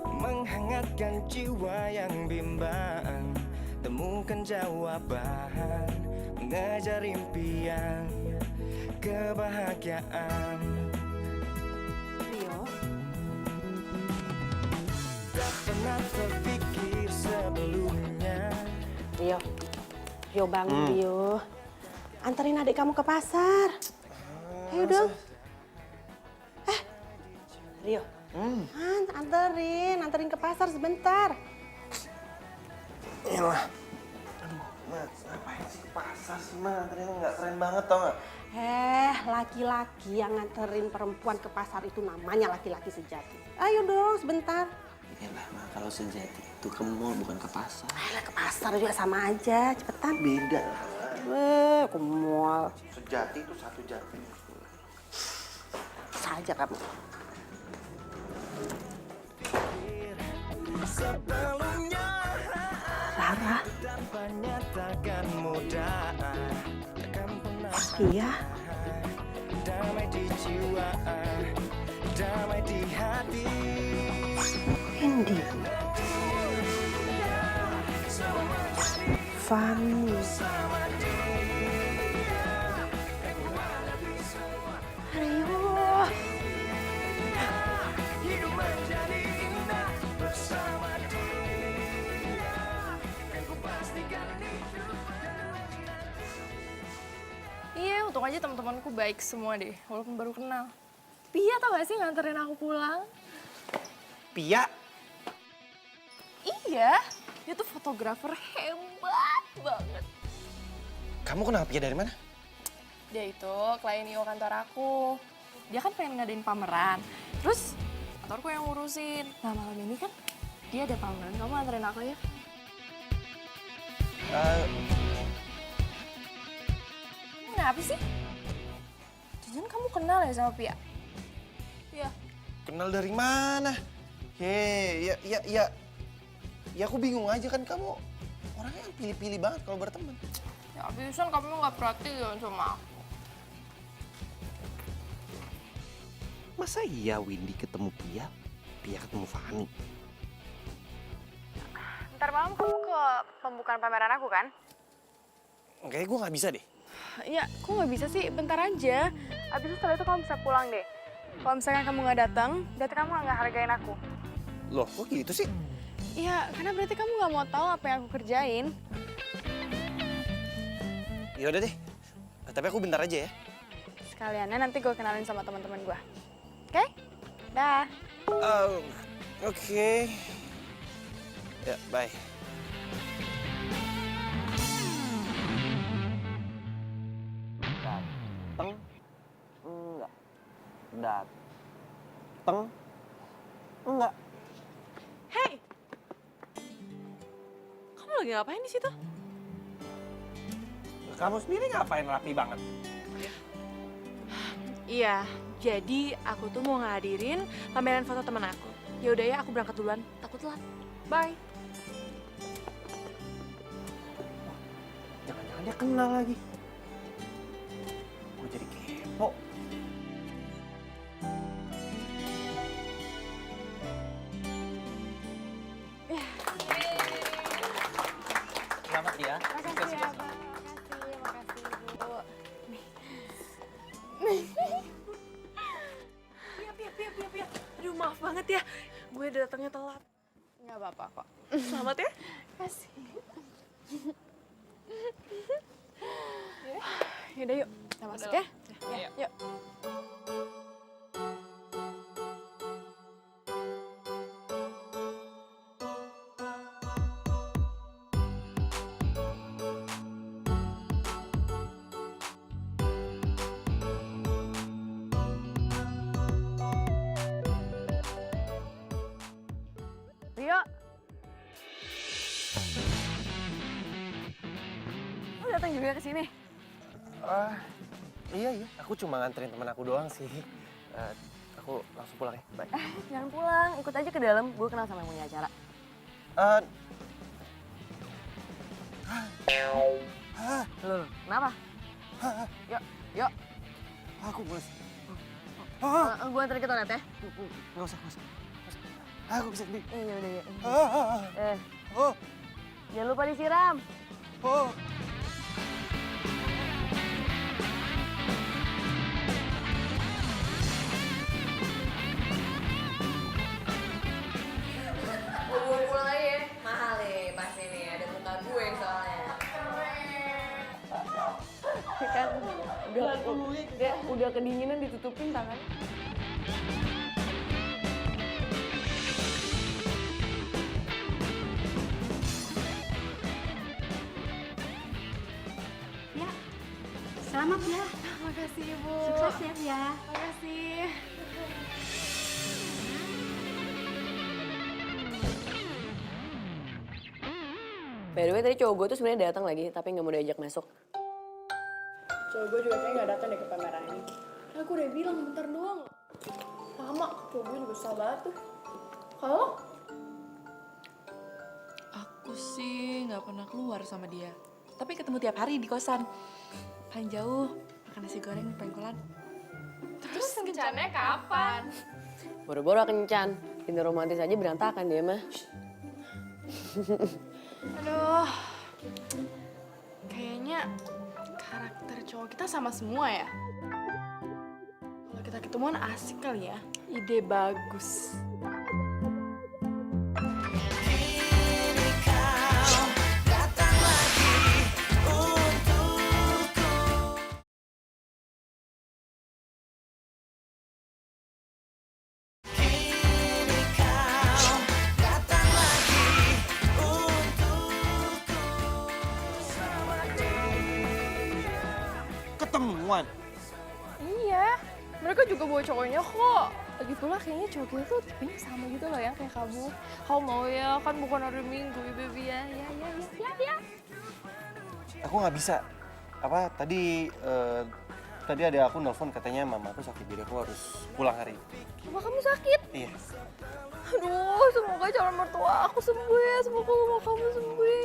menghangatkan jiwa yang bimbang. Temukan jawaban, mengejar impian, kebahagiaan. Rio, Tak pernah terpikir sebelumnya. Rio bangun Rio. Anterin adik kamu ke pasar. Ayo dong. Rio. Anterin ke pasar sebentar. Yalah. Ma, ngapain sih ke pasar sih, Ma? Ternyata nggak keren banget, tau nggak? Laki-laki yang nganterin perempuan ke pasar itu namanya laki-laki sejati. Ayo dong, sebentar. Iyalah, Ma, kalau sejati itu ke mall bukan ke pasar. Ke pasar juga sama aja, cepetan. Beda lah. Ke mall. Sejati itu satu jati. Saja kamu. Sebelumnya Rara. Tampaknya takkan mudah, takkan pernah Iya. damai di jiwa, damai di hati. Indi. Fani. Ayo. Hidup menjadi indah bersama dia. Kan ku pastikan hidup. Iya, untung aja teman-temanku baik semua deh, walaupun baru kenal. Pia tau gak sih nganterin aku pulang? Pia? Iya, dia tuh fotografer hebat banget. Kamu kenal Pia dari mana? Dia itu klien IO kantor aku. Dia kan pengen ngadain pameran. Terus kantorku yang ngurusin. Nah malam ini kan dia ada pameran, kamu anterin aku ya? Kenapa sih? Jangan kamu kenal ya sama Pia? Iya. Kenal dari mana? Hei, ya aku bingung aja kan kamu orangnya yang pilih-pilih banget kalau berteman. Ya abisan kamu gak perhatian sama aku. Masa iya Windy ketemu Pia, Pia ketemu Fani? Ntar malam kamu ke pembukaan pameran aku kan? Kayaknya gue nggak bisa deh. Ya, kok nggak bisa sih? Bentar aja. Abis itu setelah itu kamu bisa pulang deh. Kalau misalkan kamu nggak datang, berarti kamu nggak hargain aku. Loh, kok gitu sih? Iya, karena berarti kamu nggak mau tahu apa yang aku kerjain. Ya udah deh. Tapi aku bentar aja ya. Sekaliannya nanti gue kenalin sama teman-teman gue. Oke? Dah. Oke. Ya, bye. Dateng enggak? Dateng enggak? Hey! Kamu lagi ngapain di situ? Kamu sendiri ngapain rapi banget? Iya, jadi aku tuh mau ngadirin pameran foto teman aku. Ya udah ya, aku berangkat duluan. Takut telat. Bye. Jangan-jangan dia kenal lagi. Gue jadi kepo. Selamat ya. Makasih ya, Bang. Makasih, Bu. Pia. Aduh, maaf banget ya. Gue datangnya telat. Nggak apa-apa kok. Selamat ya. Kasih. Yaudah yuk, kita masuk ya. Ya, yuk. Rio. Lu datang juga ke sini? Iya. Aku cuma nganterin teman aku doang sih. Aku langsung pulang ya. Bye. Jangan pulang, ikut aja ke dalam. Gue kenal sama yang punya acara. Loh, kenapa? Yuk. Aku males. Gue anterin ke toilet ya. Nggak usah. Aku bisa sendiri. Iya udah ya. Oh. Jangan lupa disiram. Oh. Gue pulang aja ya. Mahal nih pasti nih, ada muka gue soalnya. Kan udah kedinginan ditutupin tangan. Selamat ya. Makasih Ibu. Sukses ya, ya. Makasih. By the way, tadi cowok gue tuh sebenarnya datang lagi, tapi nggak mau diajak masuk. Cowok gue juga kayaknya gak datang deh ke pameran ini. Kan aku udah bilang bentar doang. Lama, cowok gue juga susah banget tuh. Kalau lo? Aku sih nggak pernah keluar sama dia. Tapi ketemu tiap hari di kosan. Paling jauh, makan nasi goreng di pengkolan. Terus kencannya kapan? Boro-boro kencan, dinner romantis aja berantakan dia mah. Aduh, kayaknya karakter cowok kita sama semua ya. Kalau kita ketemuan asik kali ya. Ide bagus. Ketemuan. Iya, mereka juga bawa cowoknya kok. Lagi pula kayaknya cowok kita tuh tipenya sama gitu loh ya kayak kamu. Kamu mau ya, kan bukan hari Minggu ya baby ya. Ya. Aku nggak bisa. Apa tadi ada aku nelfon katanya mama aku sakit jadi aku harus pulang hari ini. Mama kamu sakit? Iya. Aduh, semoga calon mertua aku sembuh ya. Semoga mama kamu sembuh ya.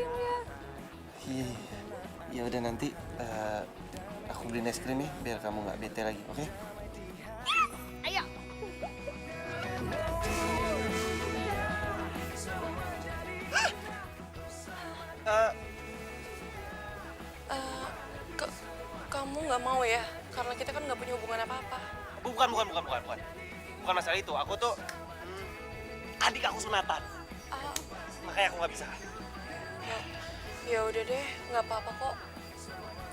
Iya. Ya udah nanti aku beliin es krim ya biar kamu nggak bete lagi, oke? Ayo. Kamu nggak mau ya? Karena kita kan nggak punya hubungan apa-apa. Bukan. Bukan masalah itu. Aku tuh adik aku sunatan. Makanya aku nggak bisa. Ya udah deh, nggak apa-apa kok.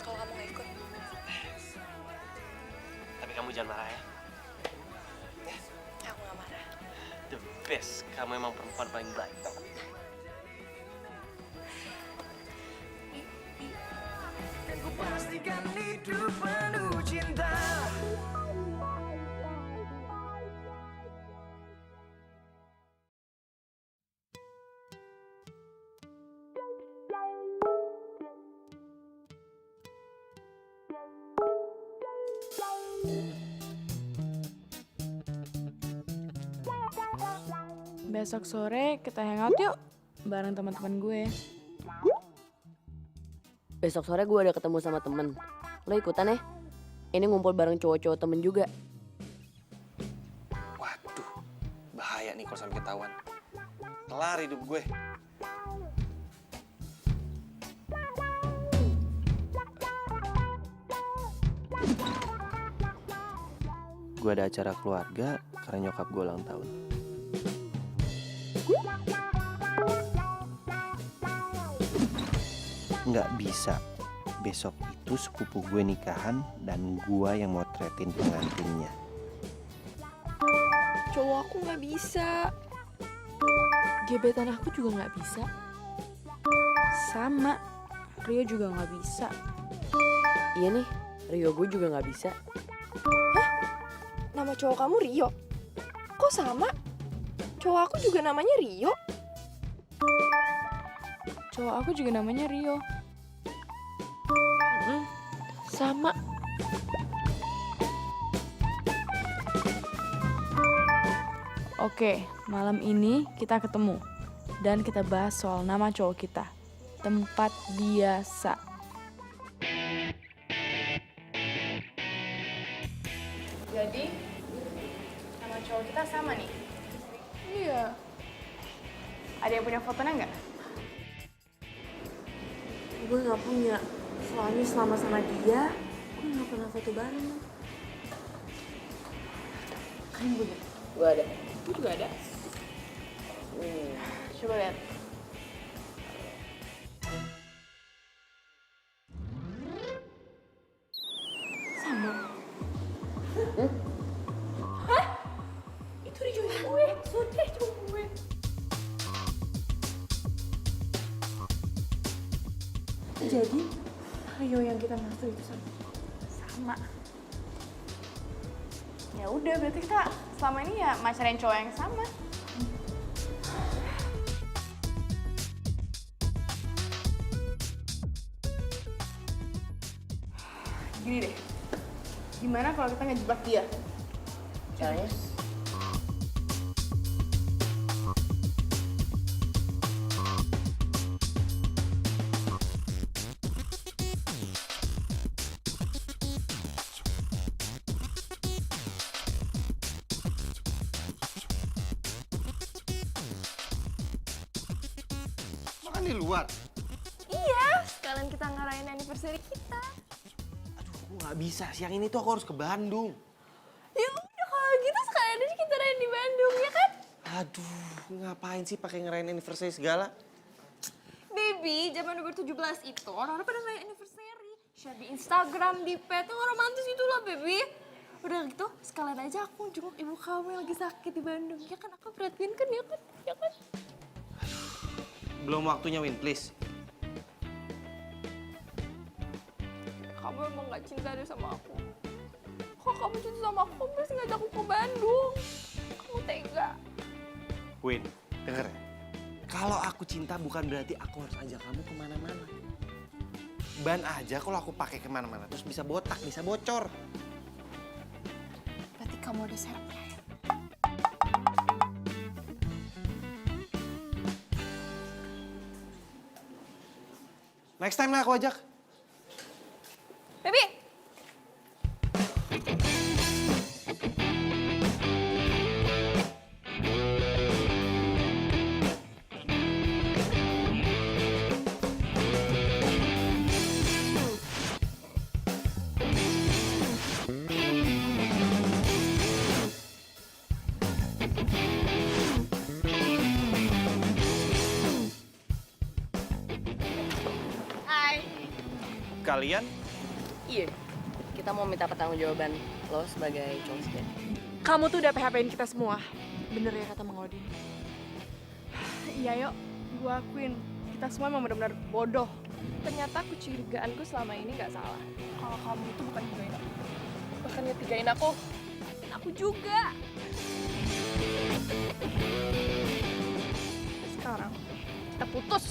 Kalau kamu nggak ikut. Tapi kamu jangan marah ya. Aku nggak marah. The best. Kamu emang perempuan paling baik. Tau gak? Kan ku pastikan hidup penuh cinta. Besok sore kita hangout yuk bareng teman-teman gue. Besok sore gue ada ketemu sama temen. Lo ikutan ya? Ini ngumpul bareng cowok-cowok temen juga. Waduh, bahaya nih kalau sampai ketahuan. Kelar hidup gue. Gue ada acara keluarga karena nyokap gue ulang tahun. Nggak bisa. Besok itu sepupu gue nikahan dan gue yang motretin pengantinnya. Cowok aku nggak bisa. Gebetan aku juga nggak bisa. Sama, Rio juga nggak bisa. Iya nih, Rio gue juga nggak bisa. Nama cowok kamu Rio? Kok sama? Cowok aku juga namanya Rio. Cowok aku juga namanya Rio. Sama. Oke, malam ini kita ketemu. Dan kita bahas soal nama cowok kita. Tempat biasa. Jadi, nama cowok kita sama nih? Iya. Ada yang punya fotonya nggak? Gue nggak punya. Soalnya selama sama dia, gue nggak pernah foto bareng. Kamu punya? Gue ada. Aku juga ada. Coba lihat. Sama. Hah? Itu Rio gue. Sudah itu gue. Jadi, Rio yang kita maksud itu sama sama. Ya udah, berarti kita selama ini ya macarin cowok yang sama. Gini deh, gimana kalau kita ngejebak dia? Caranya? Makan di luar. Iya, sekalian kita ngarahin anniversary kita. Aku nggak bisa, siang ini tuh aku harus ke Bandung. Ya udah kalau gitu sekalian aja kita rayain di Bandung, ya kan? Aduh, ngapain sih pakai ngerayain anniversary segala? Baby, zaman 2017 itu orang-orang pada ngerayain anniversary. Share di Instagram, di pet, yang romantis itu loh, baby. Udah gitu, sekalian aja aku jenguk ibu kamu yang lagi sakit di Bandung. Ya kan, aku perhatiin kan, ya kan? Ya kan? Belum waktunya, Win, please. Kamu emang gak cinta deh sama aku. Kok kamu cinta sama aku, kamu pasti ngajak aku ke Bandung. Kamu tega. Win, denger ya. Kalau aku cinta bukan berarti aku harus ajak kamu kemana-mana. Ban aja kalau aku pakai kemana-mana terus bisa botak, bisa bocor. Berarti kamu udah serap ya? Next time lah aku ajak. Baby! Hai. Kalian? Iya. Kita mau minta pertanggungjawaban lo sebagai cowok sejati. Kamu tuh udah PHP-in kita semua. Bener ya kata Mang Odin? Iya yuk, gue akuin. Kita semua emang benar-benar bodoh. Ternyata kecurigaanku selama ini gak salah. Kalau kamu itu bukan nyetigain aku. Bahkan nyetigain aku. Dan aku juga. Sekarang, kita putus.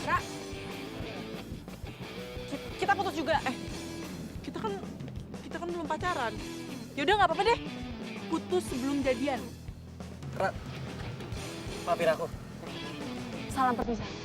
Kak, kita putus juga. Kita kan belum pacaran. Yaudah nggak apa-apa deh. Putus sebelum jadian. Ra, maafin aku. Salam perpisahan.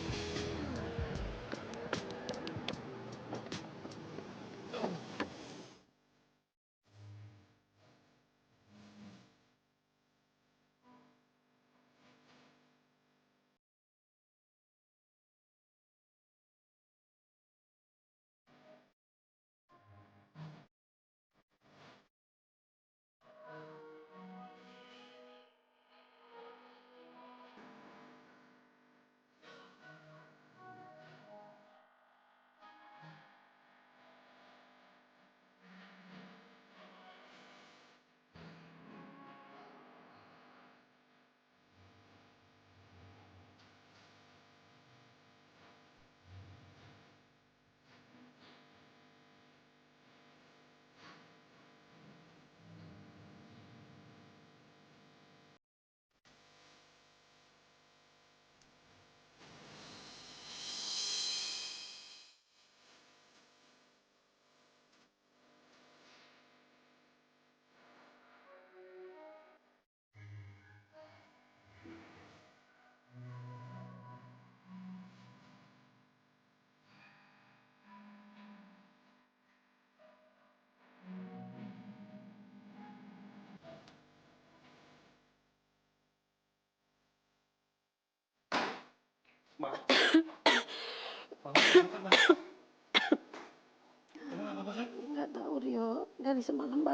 Nggak tahu Rio, dari semalam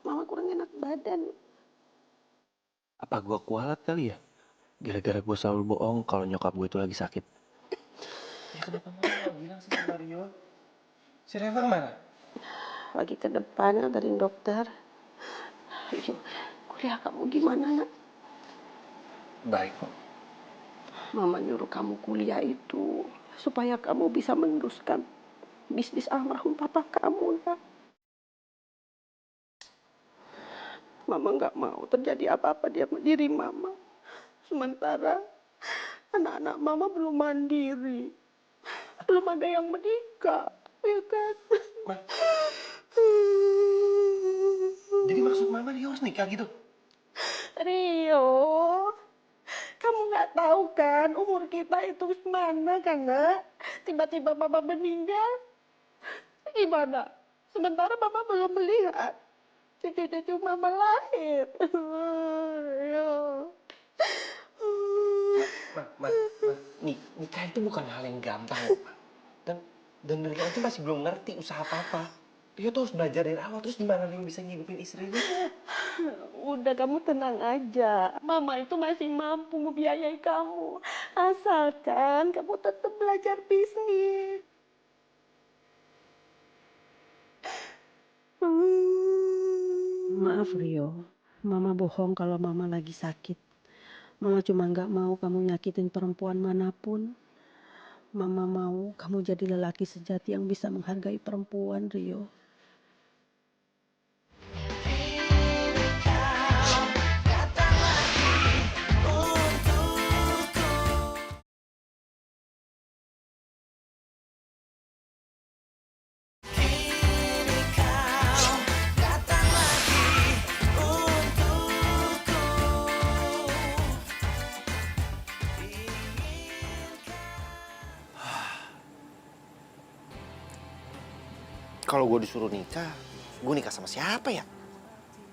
mama kurang enak badan. Apa gue kualat kali ya? Gara-gara gue selalu bohong kalau nyokap gue itu lagi sakit. Ya kenapa mama nggak bilang sih sama Rio? Si Reva kemana? Lagi ke depan ngabarin dokter. Rio, kuliah kamu gimana nak? Baik kok. Mama nyuruh kamu kuliah itu supaya kamu bisa meneruskan bisnis almarhum papa kamu, nak. Mama nggak mau terjadi apa-apa di diri Mama. Sementara anak-anak Mama belum mandiri. Belum ada yang menikah, ya kan? Ma. Jadi maksud Mama Rio harus nikah gitu? Rio, kamu nggak tahu kan umur kita itu mana kan, nak? Tiba-tiba Mama meninggal, gimana? Sementara Mama belum melihat cucu-cucu Mama lahir. Rio. Ma. Nikah itu bukan hal yang gampang loh, Ma. Dan Rio itu masih belum ngerti usaha apa-apa. Rio tuh harus belajar dari awal, terus gimana Rio bisa ngidupin istrinya? Udah, kamu tenang aja. Mama itu masih mampu membiayai kamu. Asalkan kamu tetap belajar bisnis. Maaf Rio, Mama bohong kalau Mama lagi sakit. Mama cuma nggak mau kamu nyakitin perempuan manapun. Mama mau kamu jadi lelaki sejati yang bisa menghargai perempuan, Rio. Kalau gue disuruh nikah, gue nikah sama siapa ya?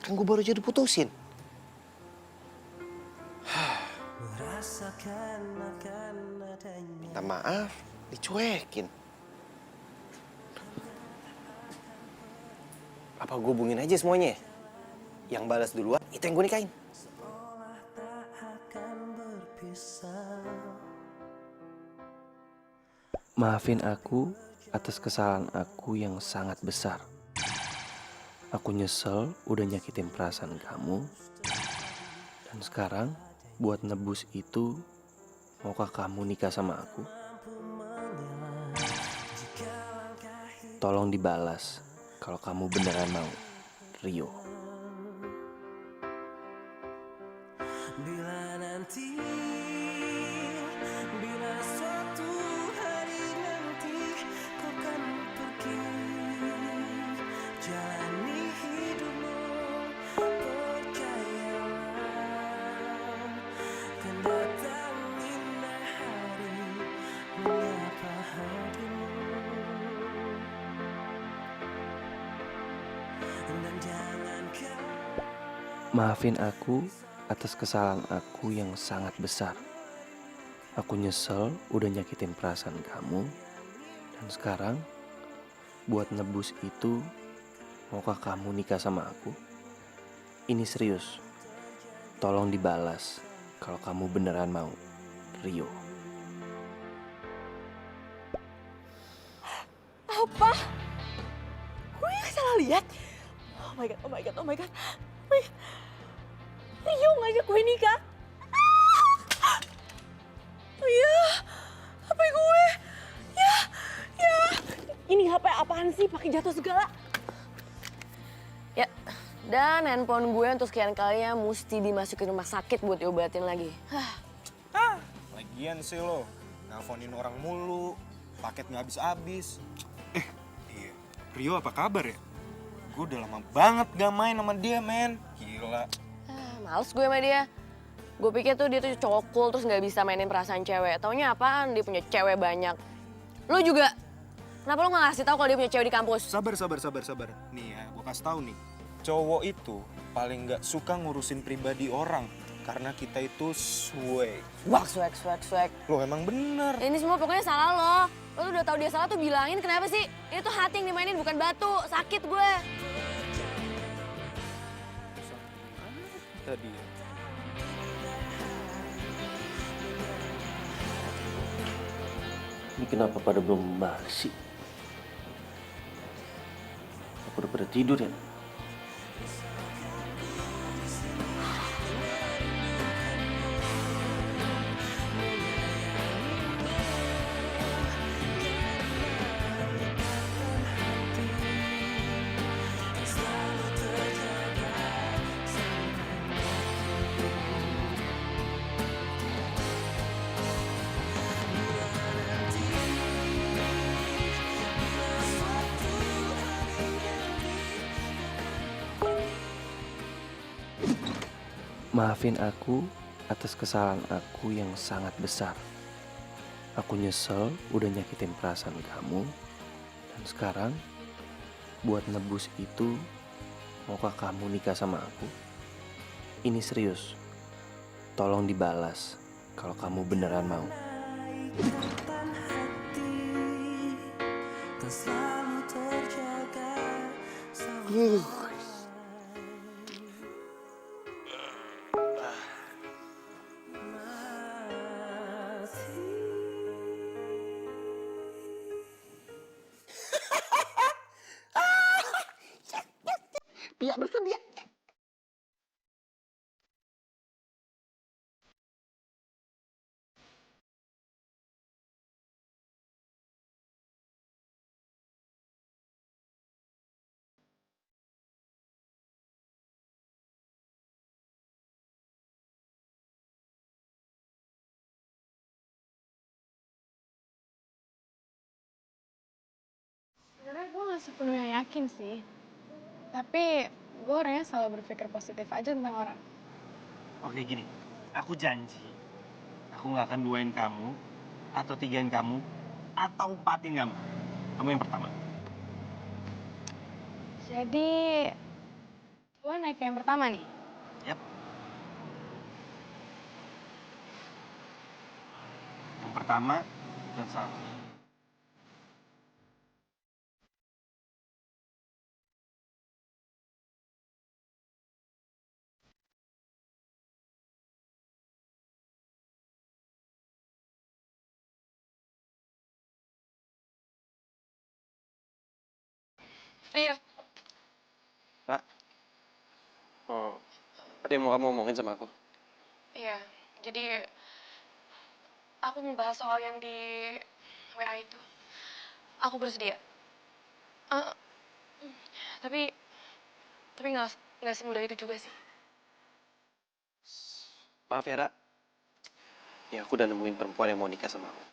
Kan gue baru aja diputusin. Minta maaf, dicuekin. Apa gue hubungin aja semuanya? Yang balas duluan, itu yang gue nikahin. Maafin aku atas kesalahan aku yang sangat besar. Aku nyesel udah nyakitin perasaan kamu. Dan sekarang buat nebus itu, maukah kamu nikah sama aku? Tolong dibalas kalau kamu beneran mau, Rio. Bila nanti, bila suatu hari nanti kau kan pergi, jalani hidupmu, percayalah, kan datang indah hari menyapa hatimu. Dan jangan kau Maafin aku atas kesalahan aku yang sangat besar. Aku nyesel udah nyakitin perasaan kamu. Dan sekarang, buat nebus itu, maukah kamu nikah sama aku? Ini serius. Tolong dibalas kalau kamu beneran mau, Rio. Apa? Gue yang salah lihat? Oh my god, oh my god, oh my god. Oh my god. Rio ngajak gue nikah. Oh iya, HP gue. Ya. Ini HP apaan sih? Pakai jatuh segala. Ya, dan handphone gue untuk sekian kalinya mesti dimasukin rumah sakit buat diobatin lagi. Lagian sih lo, nelfonin orang mulu, paket nggak habis-habis. Iya, Rio apa kabar ya? Gue udah lama banget gak main sama dia, men. Gila. Males gue sama dia. Gue pikir tuh dia tuh cowok cool terus nggak bisa mainin perasaan cewek. Taunya apaan? Dia punya cewek banyak. Lo juga. Kenapa lo nggak ngasih tahu kalau dia punya cewek di kampus? Sabar. Nih ya, gue kasih tahu nih. Cowok itu paling nggak suka ngurusin pribadi orang. Karena kita itu swag. Wah, swag. Lo emang bener. Ini semua pokoknya salah lo. Lo tuh udah tahu dia salah tuh bilangin, kenapa sih? Ini tuh hati yang dimainin bukan batu. Sakit gue. Tadi ya. Ini kenapa pada belum balik sih? Aku udah pada tidur ya? Maafin aku atas kesalahan aku yang sangat besar. Aku nyesel udah nyakitin perasaan kamu. Dan sekarang, buat nebus itu, maukah kamu nikah sama aku? Ini serius. Tolong dibalas kalau kamu beneran mau. Pia bersedia. Sebenarnya gue gak sepenuhnya yakin sih. Tapi gue orangnya selalu berpikir positif aja tentang orang. Oke gini, aku janji aku nggak akan duain kamu, atau tigain kamu, atau empatin kamu. Kamu yang pertama. Jadi, gue naik yang pertama nih. Yap. Yang pertama dan satu. Iya. Kak, ada yang mau kamu ngomongin sama aku? Iya, jadi aku mau bahas soal yang di WA itu. Aku bersedia. Eh, tapi nggak semudah itu juga sih. Maaf ya, Ra. Ya, aku udah nemuin perempuan yang mau nikah sama aku.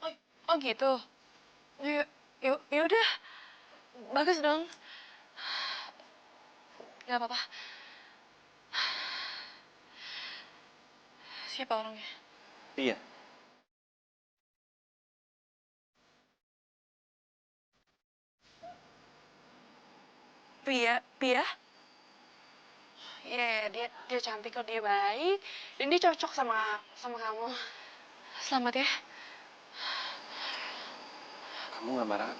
Oh, oh gitu. Ya, ya udah, bagus dong. Gak apa-apa. Siapa orangnya? Iya. Pia? Iya, dia cantik kok, dia baik, dan dia cocok sama kamu. Selamat ya. Kamu gak marah?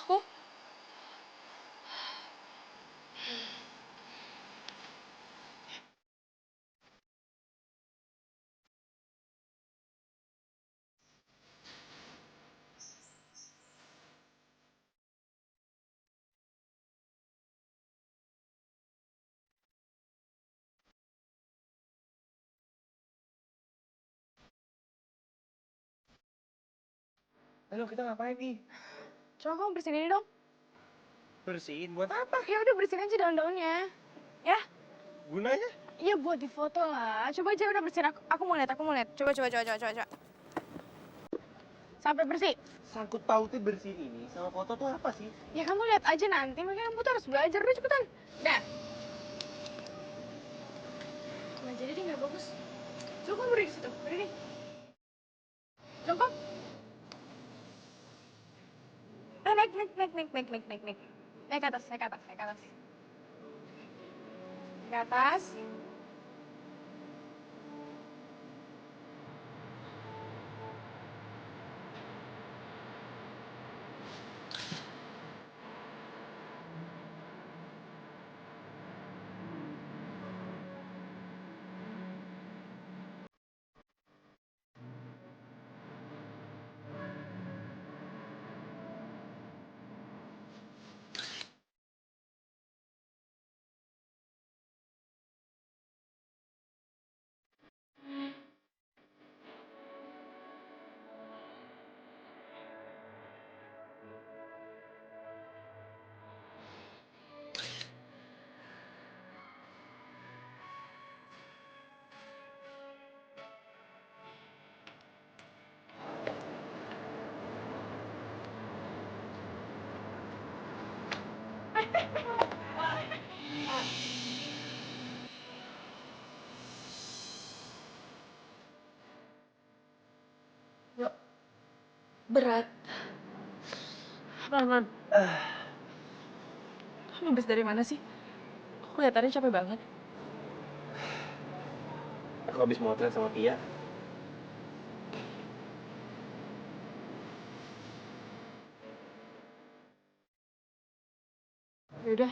Aku? Ayo kita ngapain nih? Coba kamu bersihin ini dong. Bersihin buat apa? Ya udah bersihin aja daun-daunnya. Ya? Gunanya? Iya buat difoto lah. Coba aja udah bersihin. Aku mau lihat, Coba. Sampai bersih. Sangkut pautnya bersihin ini sama foto tuh apa sih? Ya kamu lihat aja nanti, makanya kamu tuh harus belajar deh cepetan. Dah. Nggak jadi deh, nggak bagus. Coba kamu berdiri di situ, berdiri. Jongkok. Naik. Naik ke atas. Ke atas. Yuk. Berat. Man. Lu habis dari mana sih? Kok kelihatannya capek banget. Aku habis motret sama Pia. Yaudah,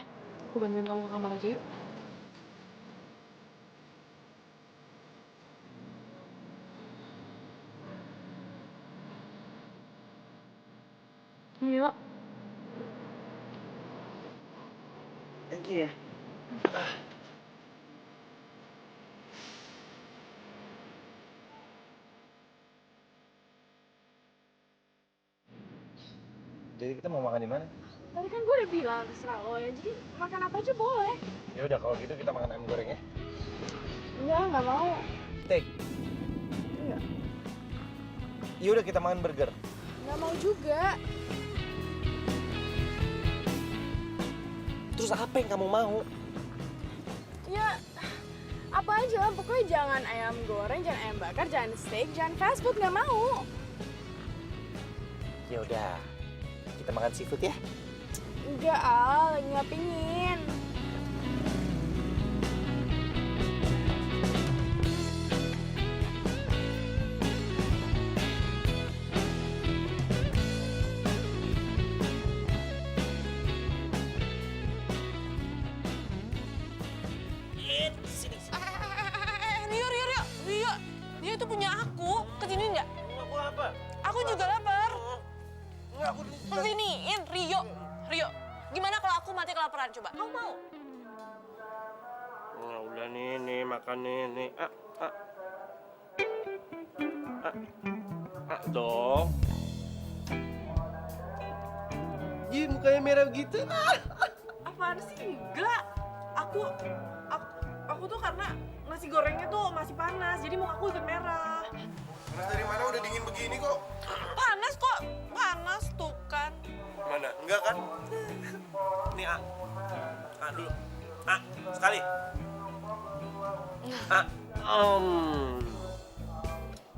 aku bantuin kamu ke kamar aja yuk. Yuk. Iya. Jadi kita mau makan di mana? Tadi kan gue udah bilang terserah lo ya, jadi makan apa aja boleh. Ya udah kalau gitu kita makan ayam goreng ya. Nggak mau. Steak. Enggak. Ya udah kita makan burger. Nggak mau juga. Terus apa yang kamu mau? Ya, apa aja. Pokoknya jangan ayam goreng, jangan ayam bakar, jangan steak, jangan fast food. Nggak mau. Ya udah. Kita makan seafood ya. Enggak, Al. Nggak pingin. Rio itu punya aku. Kesiniin nggak? Aku apa? Aku juga lapar. Enggak, aku Kesiniin, Rio. Gimana kalau aku mati kelaparan coba? Kamu mau? Nah, udah nih makan nih. Dong. Ih, mukanya merah gitu. Apaan sih? Enggak. Aku tuh karena nasi gorengnya tuh masih panas, jadi muka aku ikut merah. Panas dari mana udah dingin begini kok? Panas kok, panas tuh kan. Mana? Enggak kan? Nih, dulu. Sekali.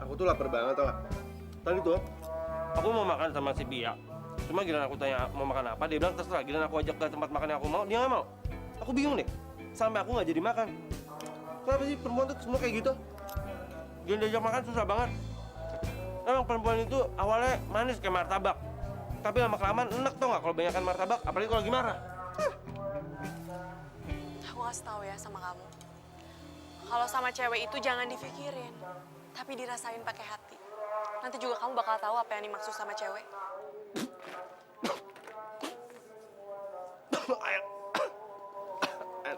Aku tuh lapar banget tau gak? Tadi tuh, aku mau makan sama si Bia. Cuma giliran aku tanya mau makan apa, dia bilang terserah. Giliran aku ajak ke tempat makan yang aku mau, dia gak mau. Aku bingung deh, sampai aku gak jadi makan. Kenapa sih perempuan tuh semua kayak gitu? Giliran diajak makan susah banget. Emang perempuan itu awalnya manis kayak martabak. Tapi lama-kelamaan enek tau gak kalau banyakkan martabak, apalagi kalau lagi marah. Aku kasih tahu ya sama kamu. Kalau sama cewek itu jangan dipikirin, tapi dirasain pakai hati. Nanti juga kamu bakal tahu apa yang dimaksud sama cewek.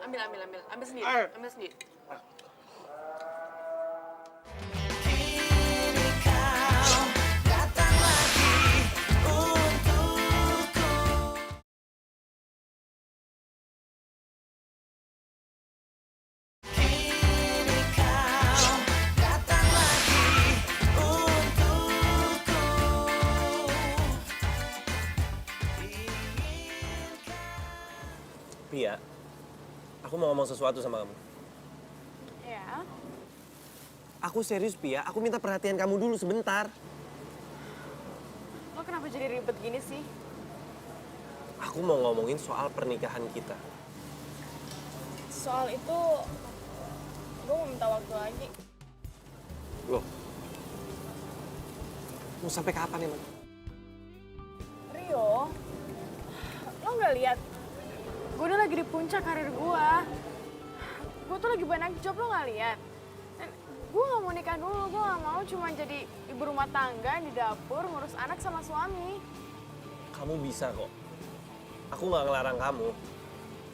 Ambil sendiri, ambil sendiri. Pia, aku mau ngomong sesuatu sama kamu. Ya. Aku serius, Pia. Aku minta perhatian kamu dulu sebentar. Lo kenapa jadi ribet gini sih? Aku mau ngomongin soal pernikahan kita. Soal itu, gue mau minta waktu lagi. Loh, mau sampai kapan emang? Rio, lo nggak lihat? Gue udah lagi di puncak karir gue. Gue tuh lagi banyak job, lo nggak lihat? Dan gue nggak mau nikah dulu, gue nggak mau cuma jadi ibu rumah tangga di dapur ngurus anak sama suami. Kamu bisa kok. Aku nggak ngelarang kamu.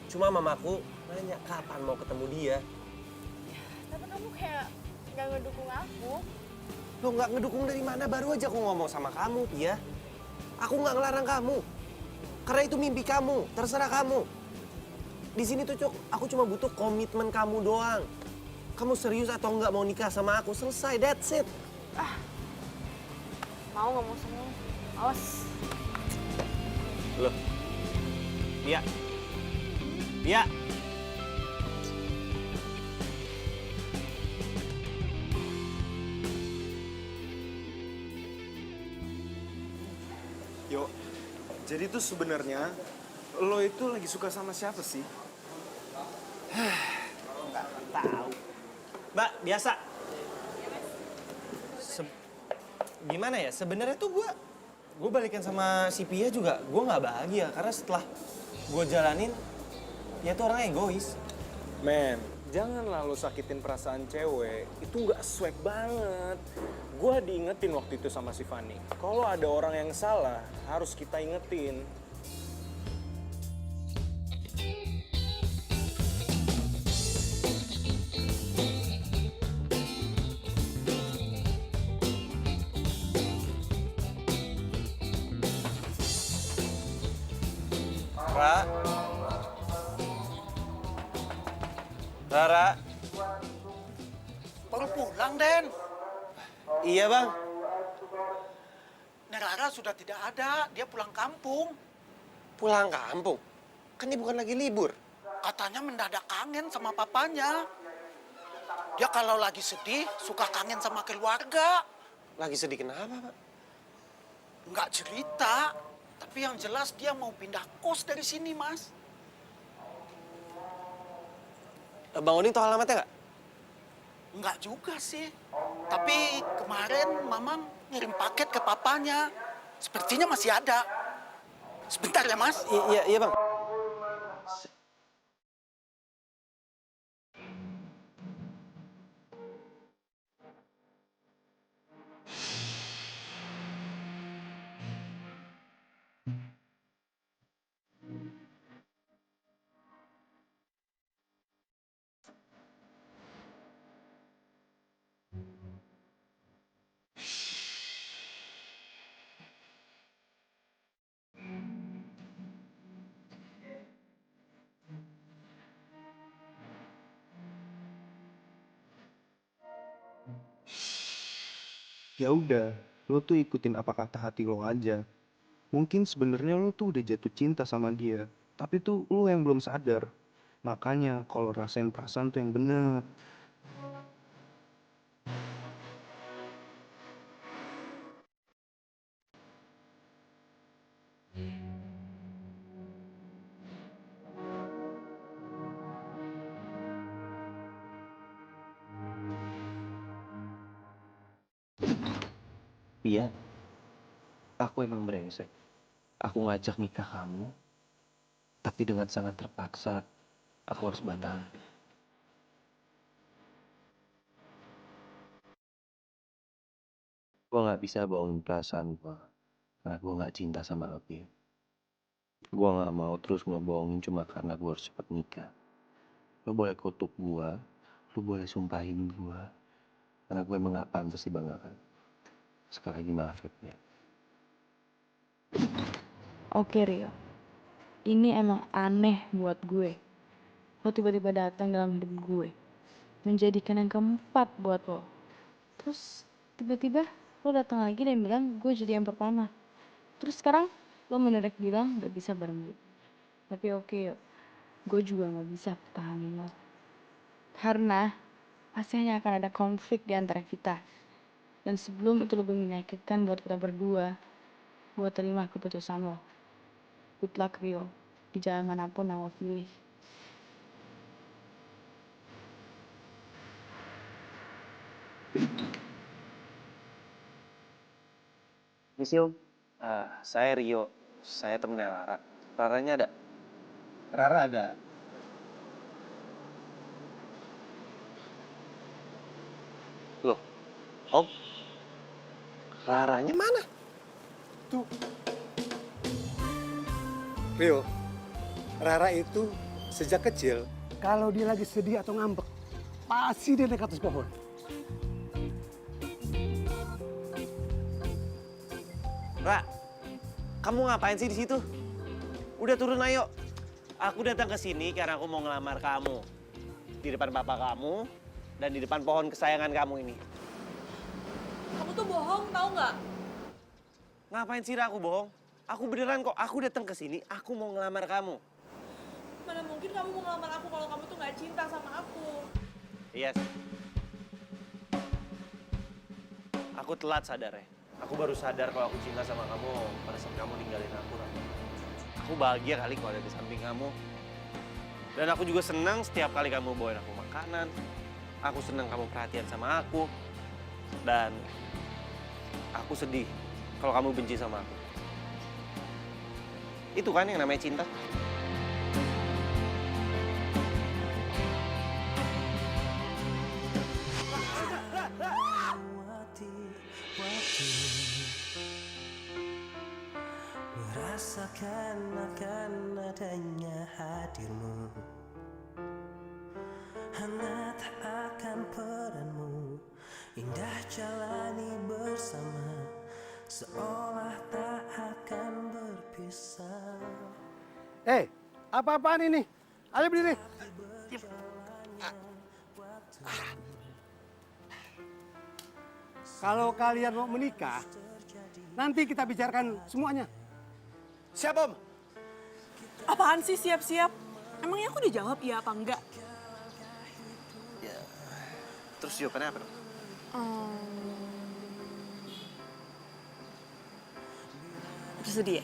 Cuma mamaku nanya kapan mau ketemu dia. Tapi kamu kayak nggak ngedukung aku. Lo nggak ngedukung dari mana? Baru aja aku ngomong sama kamu, Pia. Aku nggak ngelarang kamu. Karena itu mimpi kamu, terserah kamu. Di sini tuh, Cok, aku cuma butuh komitmen kamu doang. Kamu serius atau nggak mau nikah sama aku? Selesai, that's it. Mau nggak mau semua. Awas. Loh, Pia, Iya. Yo, jadi tuh sebenarnya lo itu lagi suka sama siapa sih? Nggak tahu. Mbak, biasa. Gimana ya? Sebenarnya tuh gue balikan sama si Pia juga. Gue nggak bahagia karena setelah gue jalanin, dia tuh orang egois. Men, janganlah lo sakitin perasaan cewek. Itu nggak swag banget. Gue diingetin waktu itu sama si Fanny. Kalau ada orang yang salah, harus kita ingetin. Rara. Baru pulang, Den. Iya, Bang. Rara sudah tidak ada, dia pulang kampung. Pulang kampung? Kan dia bukan lagi libur. Katanya mendadak kangen sama papanya. Dia kalau lagi sedih, suka kangen sama keluarga. Lagi sedih kenapa, Pak? Nggak cerita, tapi yang jelas dia mau pindah kos dari sini, Mas. Bang Odin tahu alamatnya nggak? Nggak juga sih. Tapi kemarin Mamang ngirim paket ke papanya. Sepertinya masih ada. Sebentar ya, Mas. Iya, Bang. Ya udah, lo tuh ikutin apa kata hati lo aja. Mungkin sebenarnya lo tuh udah jatuh cinta sama dia, tapi tuh lo yang belum sadar. Makanya kalau rasain perasaan tuh yang bener. Pia, aku emang brengsek. Aku ngajak nikah kamu, tapi dengan sangat terpaksa aku harus batal. Gue nggak bisa bohongin perasaan gue, karena gue nggak cinta sama lo, Pia. Gue nggak mau terus ngebohongin cuma karena gue harus cepat nikah. Lo boleh kutuk gue, lo boleh sumpahin gue, karena gue emang gak pantas dibanggakan. Sekali lagi maaf ya, Pia. Oke Rio, ini emang aneh buat gue. Lo tiba-tiba datang dalam hidup gue, menjadikan yang keempat buat lo. Terus tiba-tiba lo datang lagi dan bilang gue jadi yang pertama. Terus sekarang lo mendadak bilang gak bisa bareng gue. Tapi oke yuk, gue juga gak bisa pertahanin lo. Karena pasti hanya akan ada konflik di antara kita. Dan sebelum itu lebih menyakitkan buat kita berdua, gue terima keputusan lo. Good luck Rio, di jalan manapun yang lo pilih. Misi Om, saya Rio, saya temennya Rara. Raranya ada? Rara ada. Loh, Om, Raranya mana? Tuh. Rio, Rara itu sejak kecil, kalau dia lagi sedih atau ngambek, pasti dia naik ke atas pohon. Ra, kamu ngapain sih di situ? Udah turun ayo. Aku datang ke sini karena aku mau ngelamar kamu. Di depan papa kamu dan di depan pohon kesayangan kamu ini. Kamu tuh bohong, tau nggak? Ngapain sih Ra aku bohong? Aku beneran kok, aku datang ke sini, aku mau ngelamar kamu. Mana Mana mungkin kamu mau ngelamar aku kalau kamu tuh nggak cinta sama aku. Iya. Aku telat sadar ya. Aku baru sadar kalau aku cinta sama kamu pada saat kamu ninggalin aku, Raka. Aku bahagia kali kalau ada di samping kamu. Dan aku juga senang setiap kali kamu bawain aku makanan. Aku senang kamu perhatian sama aku. Dan aku sedih kalau kamu benci sama aku. Itu kan yang namanya cinta. Merasakan akan adanya hadirmu, hangat akan peranmu, indah jalani bersama, seolah tak akan berpisah. Apa-apaan ini? Ayo berdiri. Kalau kalian mau menikah, nanti kita bicarakan semuanya. Siap, Om? Apaan sih siap-siap? Emangnya aku dijawab ya apa enggak? Ya. Terus jawabannya apa dong? Bersedia?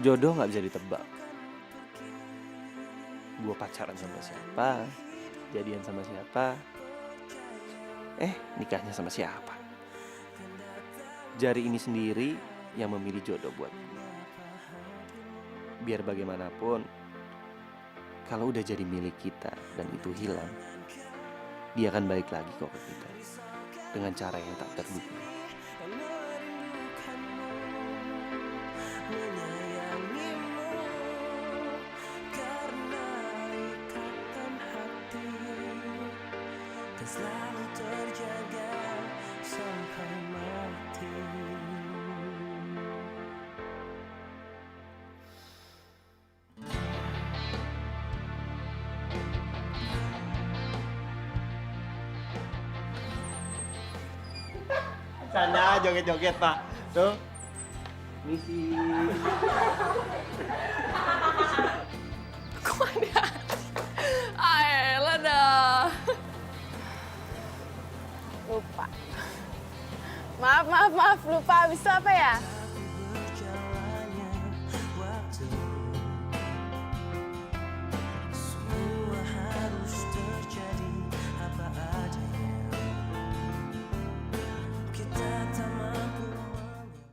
Jodoh nggak bisa ditebak. Gue pacaran sama siapa, jadian sama siapa, nikahnya sama siapa. Jari ini sendiri yang memilih jodoh buat gue. Biar bagaimanapun, kalau udah jadi milik kita dan itu hilang, dia akan balik lagi kok ke kita dengan cara yang tak terduga. Selalu terjaga sampai mati. Sana joget-joget, Pak. Tuh. Misi. Kok ada? Ayolah dah. Lupa. Maaf, lupa. Habis itu apa ya?